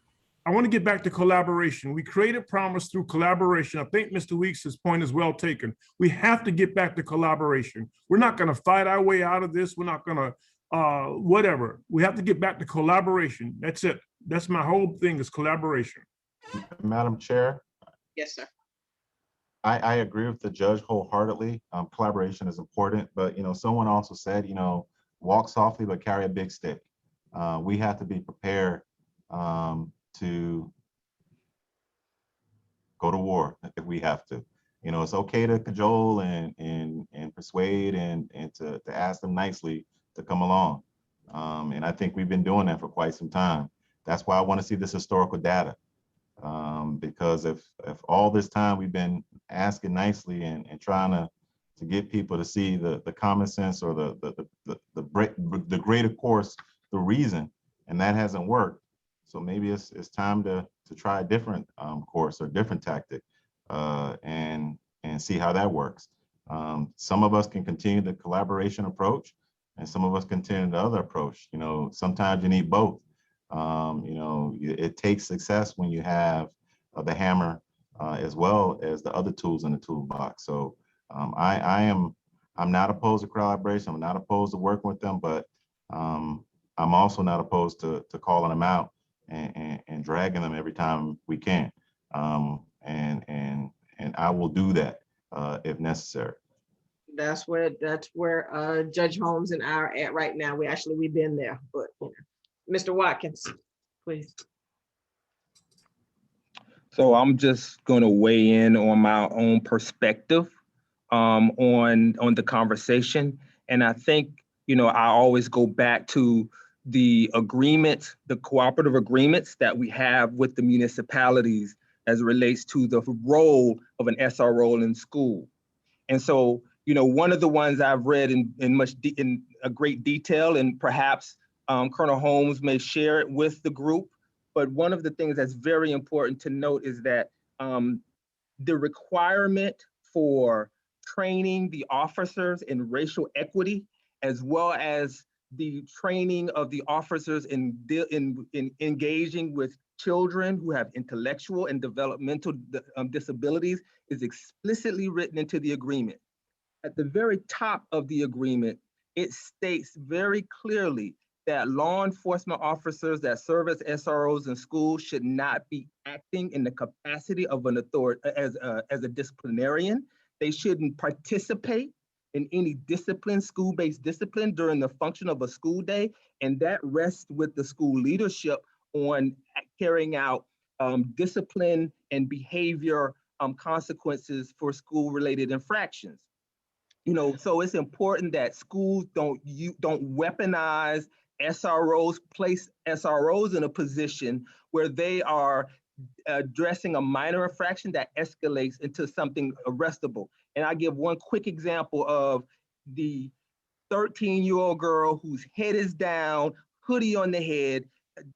I want to get back to collaboration. We created promise through collaboration. I think Mr. Weeks' point is well taken. We have to get back to collaboration. We're not going to fight our way out of this. We're not going to whatever. We have to get back to collaboration. That's it. That's my whole thing is collaboration. Madam Chair. Yes, sir. I agree with the judge wholeheartedly. Collaboration is important, but someone also said, walk softly but carry a big stick. We have to be prepared to go to war if we have to. It's okay to cajole and persuade and to ask them nicely to come along. And I think we've been doing that for quite some time. That's why I want to see this historical data. Because if all this time we've been asking nicely and trying to get people to see the common sense or the greater course, the reason, and that hasn't worked. So maybe it's time to try a different course or different tactic and see how that works. Some of us can continue the collaboration approach, and some of us continue the other approach. Sometimes you need both. It takes success when you have the hammer as well as the other tools in the toolbox. So I'm not opposed to collaboration. I'm not opposed to working with them, but I'm also not opposed to calling them out and dragging them every time we can. And I will do that if necessary. That's where Judge Holmes and I are at right now. We've been there, but Mr. Watkins, please. So I'm just going to weigh in on my own perspective on the conversation. And I think, I always go back to the agreements, the cooperative agreements that we have with the municipalities as it relates to the role of an SRO in school. And so, one of the ones I've read in a great detail, and perhaps Colonel Holmes may share it with the group. But one of the things that's very important to note is that the requirement for training the officers in racial equity, as well as the training of the officers in engaging with children who have intellectual and developmental disabilities, is explicitly written into the agreement. At the very top of the agreement, it states very clearly that law enforcement officers that serve as SROs in schools should not be acting in the capacity of an authority as a disciplinarian. They shouldn't participate in any discipline, school-based discipline during the function of a school day, and that rests with the school leadership on carrying out discipline and behavior consequences for school-related infractions. So it's important that schools don't weaponize SROs, place SROs in a position where they are addressing a minor infraction that escalates into something arrestable. And I give one quick example of the 13-year-old girl whose head is down, hoodie on the head.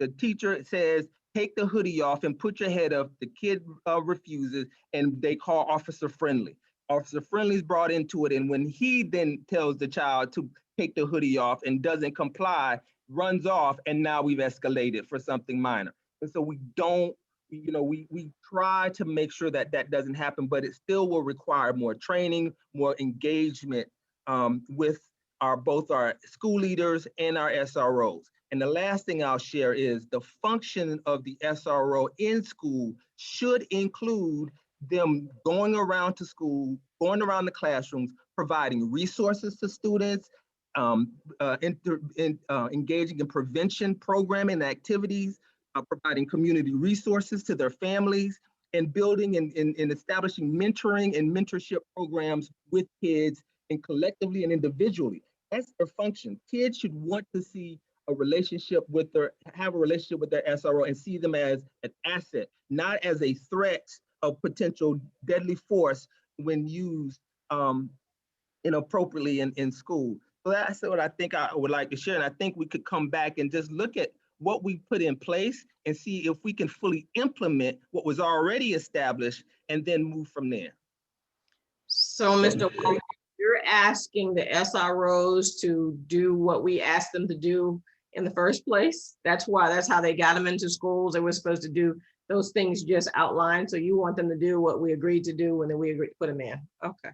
The teacher says, take the hoodie off and put your head up. The kid refuses, and they call Officer Friendly. Officer Friendly is brought into it, and when he then tells the child to take the hoodie off and doesn't comply, runs off, and now we've escalated for something minor. And so we don't, we try to make sure that that doesn't happen, but it still will require more training, more engagement with both our school leaders and our SROs. And the last thing I'll share is the function of the SRO in school should include them going around to school, going around the classrooms, providing resources to students, engaging in prevention programming activities, providing community resources to their families, and building and establishing mentoring and mentorship programs with kids, and collectively and individually. That's their function. Kids should want to see have a relationship with their SRO and see them as an asset, not as a threat of potential deadly force when used inappropriately in school. So that's what I think I would like to share. And I think we could come back and just look at what we put in place and see if we can fully implement what was already established and then move from there. So Mr. White, you're asking the SROs to do what we asked them to do in the first place. That's how they got them into schools. They were supposed to do those things just outlined. So you want them to do what we agreed to do, and then we agreed to put them in. Okay.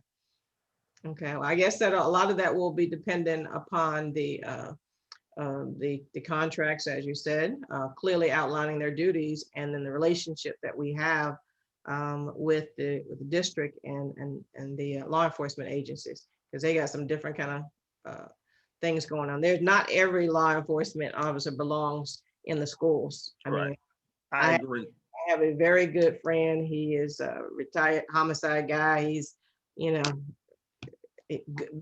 Okay. Well, I guess that a lot of that will be dependent upon the contracts, as you said, clearly outlining their duties, and then the relationship that we have with the district and the law enforcement agencies, because they got some different kind of things going on. There's not every law enforcement officer belongs in the schools. I mean, I agree. I have a very good friend. He is a retired homicide guy. He's,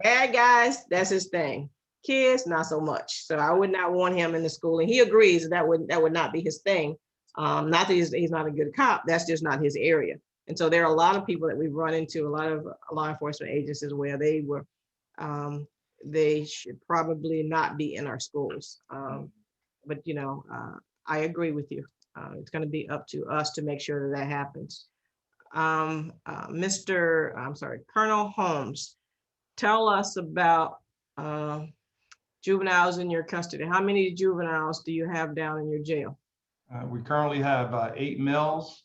bad guys, that's his thing. Kids, not so much. So I would not want him in the school. And he agrees that would not be his thing. Not that he's not a good cop, that's just not his area. And so there are a lot of people that we've run into, a lot of law enforcement agencies where they were, they should probably not be in our schools. But I agree with you. It's going to be up to us to make sure that happens. Colonel Holmes, tell us about juveniles in your custody. How many juveniles do you have down in your jail? We currently have 8 males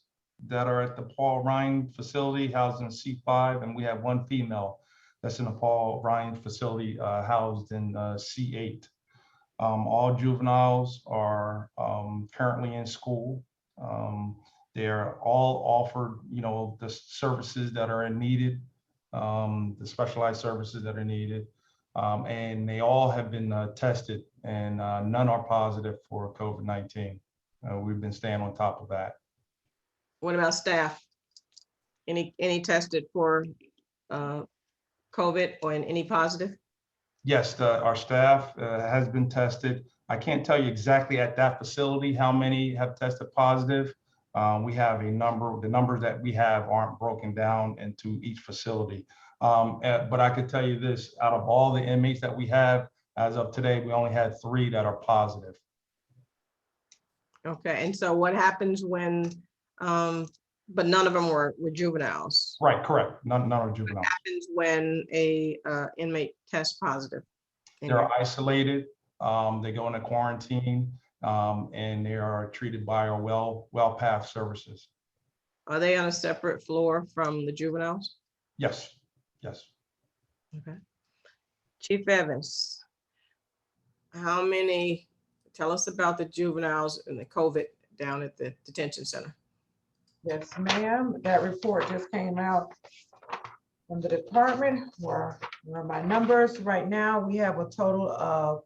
that are at the Paul Ryan facility housed in C5, and we have 1 female that's in the Paul Ryan facility housed in C8. All juveniles are currently in school. They're all offered, the services that are needed, the specialized services that are needed. And they all have been tested, and none are positive for COVID-19. We've been staying on top of that. What about staff? Any tested for COVID or any positive? Yes, our staff has been tested. I can't tell you exactly at that facility how many have tested positive. We have a number. The numbers that we have aren't broken down into each facility. But I could tell you this, out of all the inmates that we have, as of today, we only had 3 that are positive. Okay, and so what happens when, but none of them were juveniles? Right, correct. None are juveniles. What happens when a inmate tests positive? They're isolated. They go into quarantine, and they are treated by our WellPath services. Are they on a separate floor from the juveniles? Yes, yes. Okay. Chief Evans, tell us about the juveniles and the COVID down at the detention center. Yes, ma'am. That report just came out from the department where my numbers right now, we have a total of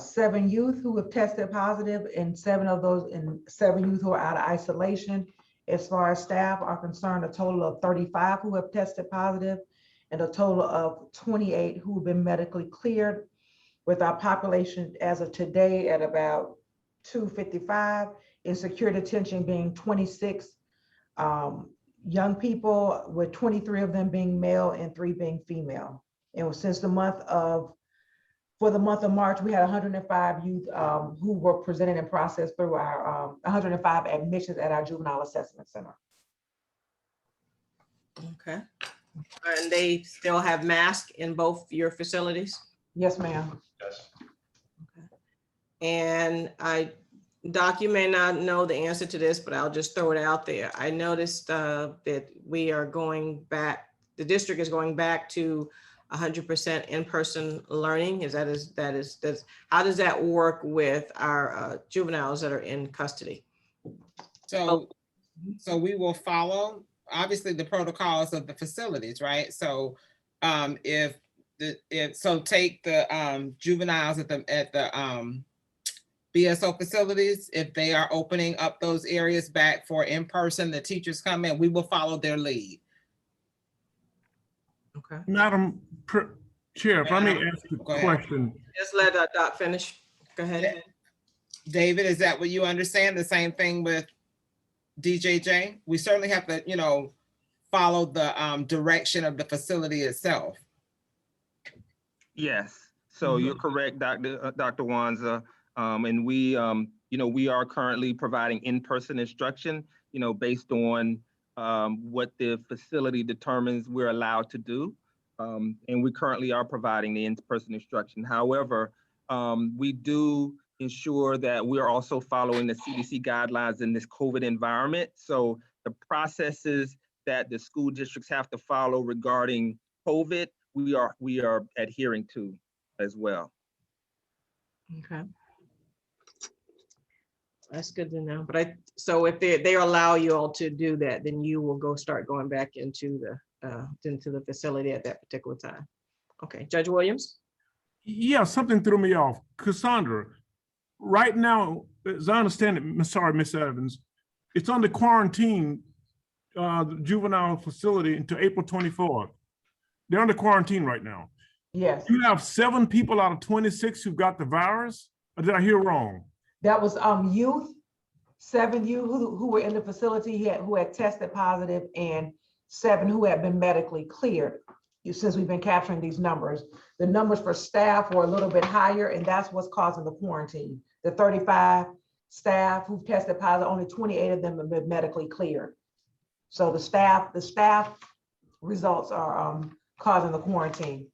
7 youth who have tested positive, and 7 youth who are out of isolation. As far as staff are concerned, a total of 35 who have tested positive, and a total of 28 who have been medically cleared, with our population as of today at about 255, in secure detention being 26 young people, with 23 of them being male and 3 being female. And since for the month of March, we had 105 youth who were presented and processed through our 105 admissions at our Juvenile Assessment Center. Okay. And they still have masks in both your facilities? Yes, ma'am. Yes. Okay. And Doc, you may not know the answer to this, but I'll just throw it out there. I noticed that we are going back, the district is going back to 100% in-person learning. How does that work with our juveniles that are in custody? So we will follow, obviously, the protocols of the facilities, right? So take the juveniles at the BSO facilities, if they are opening up those areas back for in-person, the teachers come in, we will follow their lead. Okay. Madam Chair, if I may ask a question. Just let Doc finish. Go ahead. David, is that what you understand? The same thing with DJJ? We certainly have to, follow the direction of the facility itself. Yes, so you're correct, Dr. Wanza. And we, we are currently providing in-person instruction, based on what the facility determines we're allowed to do. And we currently are providing the in-person instruction. However, we do ensure that we're also following the CDC guidelines in this COVID environment. So the processes that the school districts have to follow regarding COVID, we are adhering to as well. Okay. That's good to know. But so if they allow you all to do that, then you will start going back into the facility at that particular time. Okay, Judge Williams? Yeah, something threw me off. Cassandra, right now, as I understand it, sorry, Ms. Evans, it's under quarantine, the juvenile facility until April 24th. They're under quarantine right now. Yes. You have 7 people out of 26 who got the virus? Or did I hear wrong? That was youth, 7 youth who were in the facility who had tested positive, and 7 who had been medically cleared. Since we've been capturing these numbers, the numbers for staff were a little bit higher, and that's what's causing the quarantine. The 35 staff who tested positive, only 28 of them have been medically cleared. So the staff results are causing the quarantine.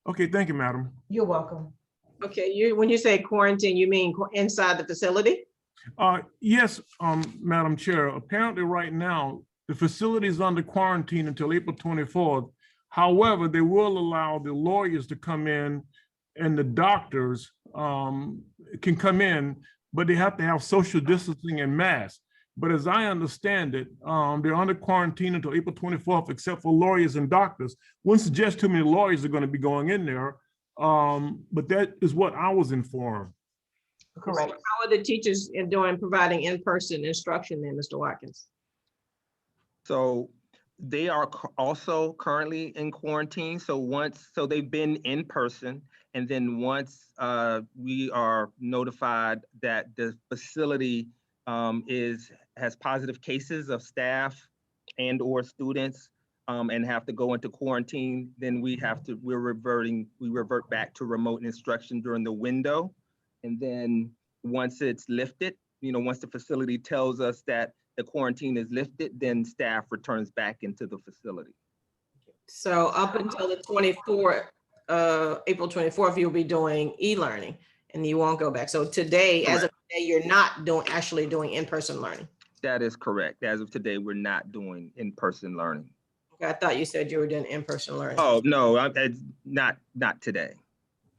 Okay, thank you, madam. You're welcome. Okay, when you say quarantine, you mean inside the facility? Yes, Madam Chair. Apparently right now, the facility is under quarantine until April 24th. However, they will allow the lawyers to come in and the doctors can come in, but they have to have social distancing and masks. But as I understand it, they're under quarantine until April 24th, except for lawyers and doctors. Wouldn't suggest too many lawyers are going to be going in there, but that is what I was informed. Correct. So how are the teachers providing in-person instruction then, Mr. Watkins? So they are also currently in quarantine. So they've been in person, and then once we are notified that the facility has positive cases of staff and or students and have to go into quarantine, then we revert back to remote instruction during the window. And then once it's lifted, once the facility tells us that the quarantine is lifted, then staff returns back into the facility. So up until the 24th, April 24th, you'll be doing e-learning and you won't go back. So today, as of today, you're not actually doing in-person learning. That is correct. As of today, we're not doing in-person learning. Okay, I thought you said you were doing in-person learning. Oh, no, not today.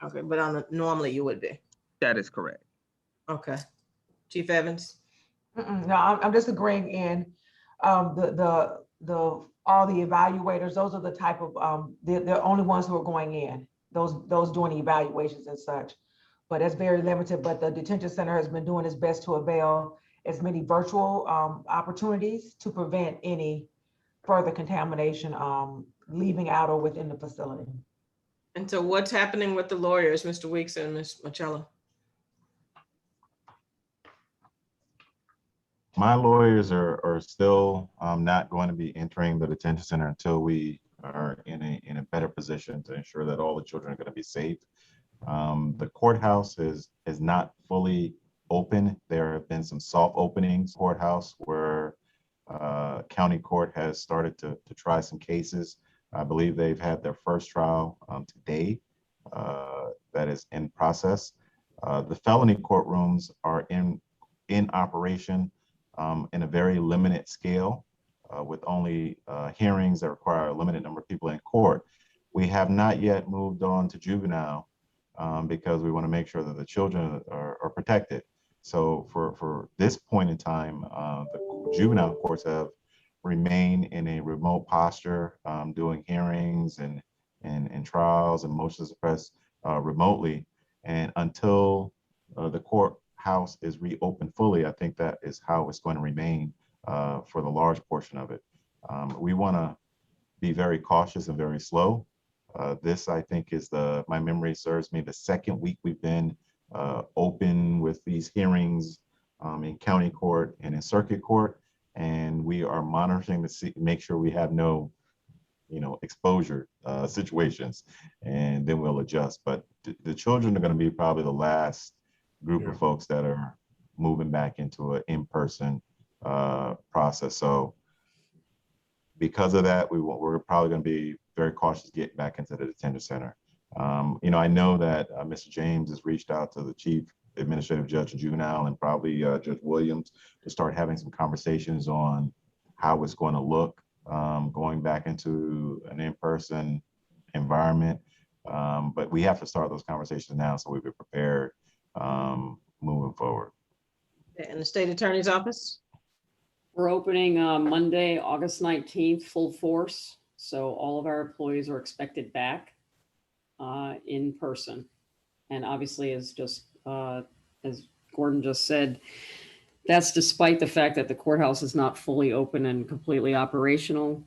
Okay, but normally you would be. That is correct. Okay. Chief Evans? No, I'm just agreeing in all the evaluators, those are the type of, they're the only ones who are going in, those doing evaluations and such. But that's very limited, but the detention center has been doing its best to avail as many virtual opportunities to prevent any further contamination leaving out or within the facility. And so what's happening with the lawyers, Mr. Weeks and Ms. Marcello? My lawyers are still not going to be entering the detention center until we are in a better position to ensure that all the children are going to be safe. The courthouse is not fully open. There have been some soft openings. Courthouse where county court has started to try some cases. I believe they've had their first trial today that is in process. The felony courtrooms are in operation in a very limited scale with only hearings that require a limited number of people in court. We have not yet moved on to juvenile because we want to make sure that the children are protected. So for this point in time, the juvenile courts have remained in a remote posture, doing hearings and trials and motions to suppress remotely. And until the courthouse is reopened fully, I think that is how it's going to remain for the large portion of it. We want to be very cautious and very slow. This, I think, is my memory serves me, the second week we've been open with these hearings in county court and in circuit court, and we are monitoring to make sure we have no, exposure situations, and then we'll adjust. But the children are going to be probably the last group of folks that are moving back into an in-person process. So because of that, we're probably going to be very cautious getting back into the detention center. I know that Mr. James has reached out to the chief administrative judge in juvenile and probably Judge Williams to start having some conversations on how it's going to look going back into an in-person environment. But we have to start those conversations now so we be prepared moving forward. And the state attorney's office? We're opening Monday, August 19th, full force. So all of our employees are expected back in person. And obviously, as Gordon just said, that's despite the fact that the courthouse is not fully open and completely operational.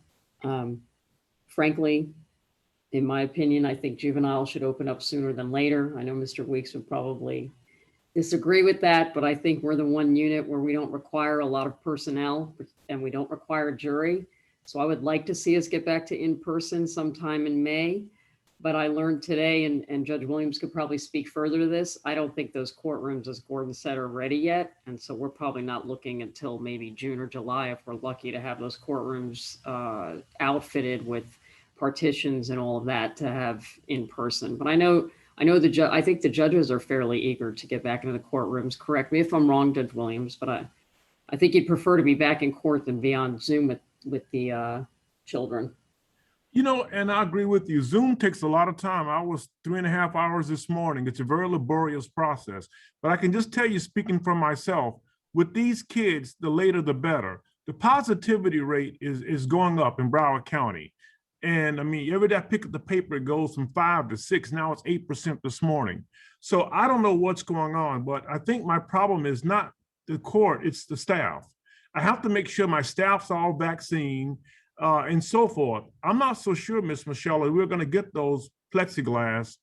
Frankly, in my opinion, I think juvenile should open up sooner than later. I know Mr. Weeks would probably disagree with that, but I think we're the one unit where we don't require a lot of personnel and we don't require a jury. So I would like to see us get back to in-person sometime in May. But I learned today, and Judge Williams could probably speak further to this, I don't think those courtrooms, as Gordon said, are ready yet. And so we're probably not looking until maybe June or July if we're lucky to have those courtrooms outfitted with partitions and all of that to have in person. But I think the judges are fairly eager to get back into the courtrooms. Correct me if I'm wrong, Judge Williams, but I think you'd prefer to be back in court than be on Zoom with the children. You know, and I agree with you. Zoom takes a lot of time. I was 3.5 hours this morning. It's a very laborious process. But I can just tell you, speaking for myself, with these kids, the later the better. The positivity rate is going up in Broward County. And I mean, every day I pick up the paper, it goes from 5 to 6. Now it's 8% this morning. So I don't know what's going on, but I think my problem is not the court, it's the staff. I have to make sure my staff's all vaccinated. And so forth. I'm not so sure, Miss Michelle, that we're going to get those plexiglass.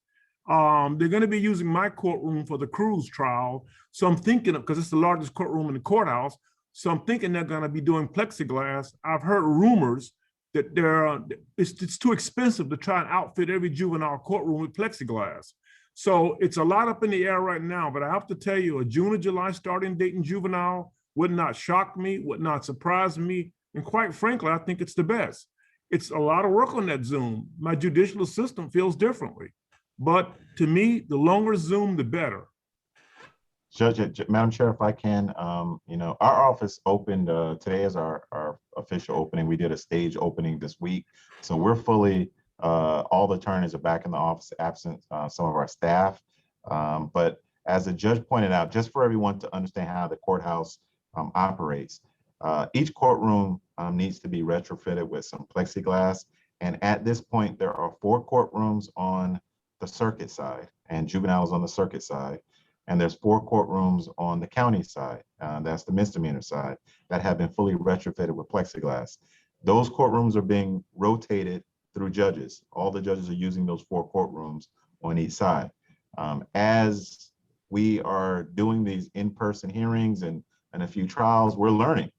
They're going to be using my courtroom for the Cruz trial. So I'm thinking, because it's the largest courtroom in the courthouse, so I'm thinking they're going to be doing plexiglass. I've heard rumors that it's too expensive to try and outfit every juvenile courtroom with plexiglass. So it's a lot up in the air right now, but I have to tell you, a June or July starting date in juvenile would not shock me, would not surprise me. And quite frankly, I think it's the best. It's a lot of work on that Zoom. My judicial assistant feels differently. But to me, the longer Zoom, the better. Madam Chair, if I can, you know, our office opened, today is our official opening. We did a stage opening this week. So we're fully, all the attorneys are back in the office, absent some of our staff. But as the judge pointed out, just for everyone to understand how the courthouse operates, each courtroom needs to be retrofitted with some plexiglass. And at this point, there are 4 courtrooms on the circuit side and juveniles on the circuit side. And there's 4 courtrooms on the county side, that's the misdemeanor side, that have been fully retrofitted with plexiglass. Those courtrooms are being rotated through judges. All the judges are using those 4 courtrooms on each side. As we are doing these in-person hearings and a few trials, we're learning.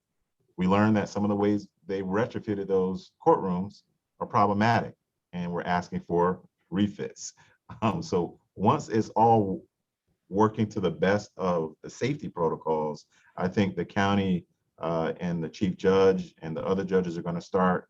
We learned that some of the ways they retrofitted those courtrooms are problematic, and we're asking for refits. So once it's all working to the best of the safety protocols, I think the county and the chief judge and the other judges are going to start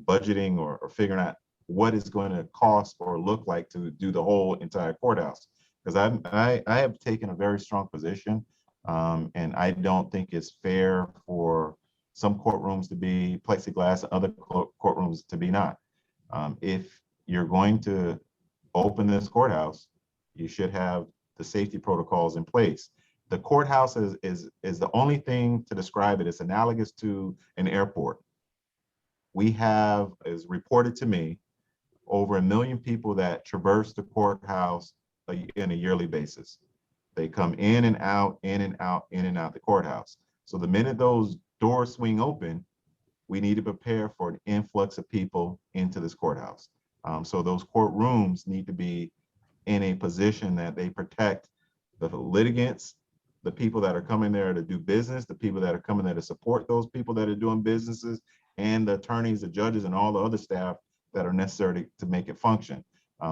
budgeting or figuring out what it's going to cost or look like to do the whole entire courthouse. Because I have taken a very strong position, and I don't think it's fair for some courtrooms to be plexiglass and other courtrooms to be not. If you're going to open this courthouse, you should have the safety protocols in place. The courthouse is the only thing to describe it. It's analogous to an airport. We have, as reported to me, over 1 million people that traverse the courthouse in a yearly basis. They come in and out, in and out, in and out the courthouse. So the minute those doors swing open, we need to prepare for an influx of people into this courthouse. So those courtrooms need to be in a position that they protect the litigants, the people that are coming there to do business, the people that are coming there to support those people that are doing businesses, and the attorneys, the judges, and all the other staff that are necessary to make it function.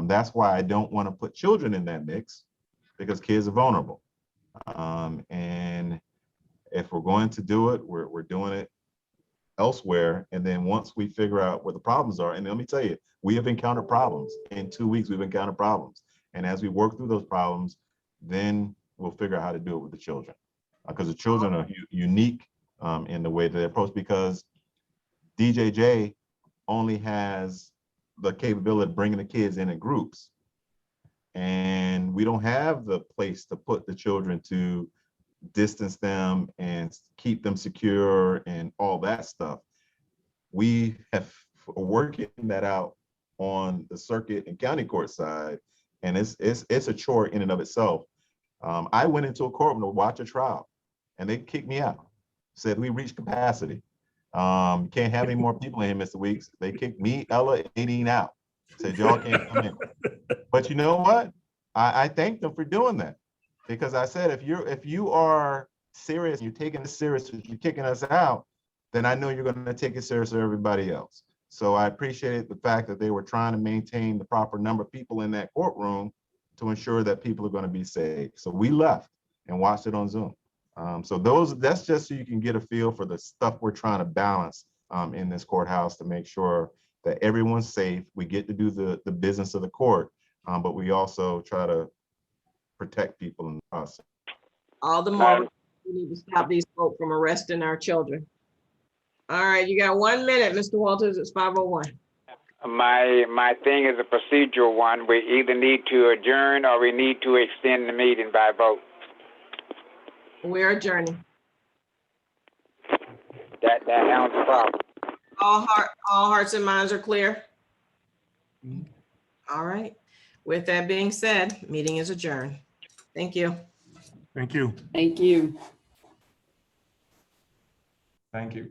That's why I don't want to put children in that mix, because kids are vulnerable. And if we're going to do it, we're doing it elsewhere. And then once we figure out where the problems are, and let me tell you, we have encountered problems. In 2 weeks, we've encountered problems. And as we work through those problems, then we'll figure out how to do it with the children. Because the children are unique in the way that they approach, because DJJ only has the capability of bringing the kids in groups. And we don't have the place to put the children to distance them and keep them secure and all that stuff. We have working that out on the circuit and county court side, and it's a chore in and of itself. I went into a courtroom to watch a trial, and they kicked me out. Said we reached capacity. Can't have any more people in here, Mr. Weeks. They kicked me, Ella, and Nadine out. Said y'all can't come in. But you know what? I thanked them for doing that, because I said, if you are serious, you're taking this serious, you're kicking us out, then I know you're going to take it serious for everybody else. So I appreciated the fact that they were trying to maintain the proper number of people in that courtroom to ensure that people are going to be safe. So we left and watched it on Zoom. So that's just so you can get a feel for the stuff we're trying to balance in this courthouse to make sure that everyone's safe. We get to do the business of the court, but we also try to protect people in the process. All the more we need to stop these folks from arresting our children. All right, you got 1 minute, Mr. Walters. It's 5:01. My thing is a procedural one. We either need to adjourn or we need to extend the meeting by vote. We're adjourning. That handles the problem. All hearts and minds are clear? All right. With that being said, meeting is adjourned. Thank you. Thank you. Thank you. Thank you.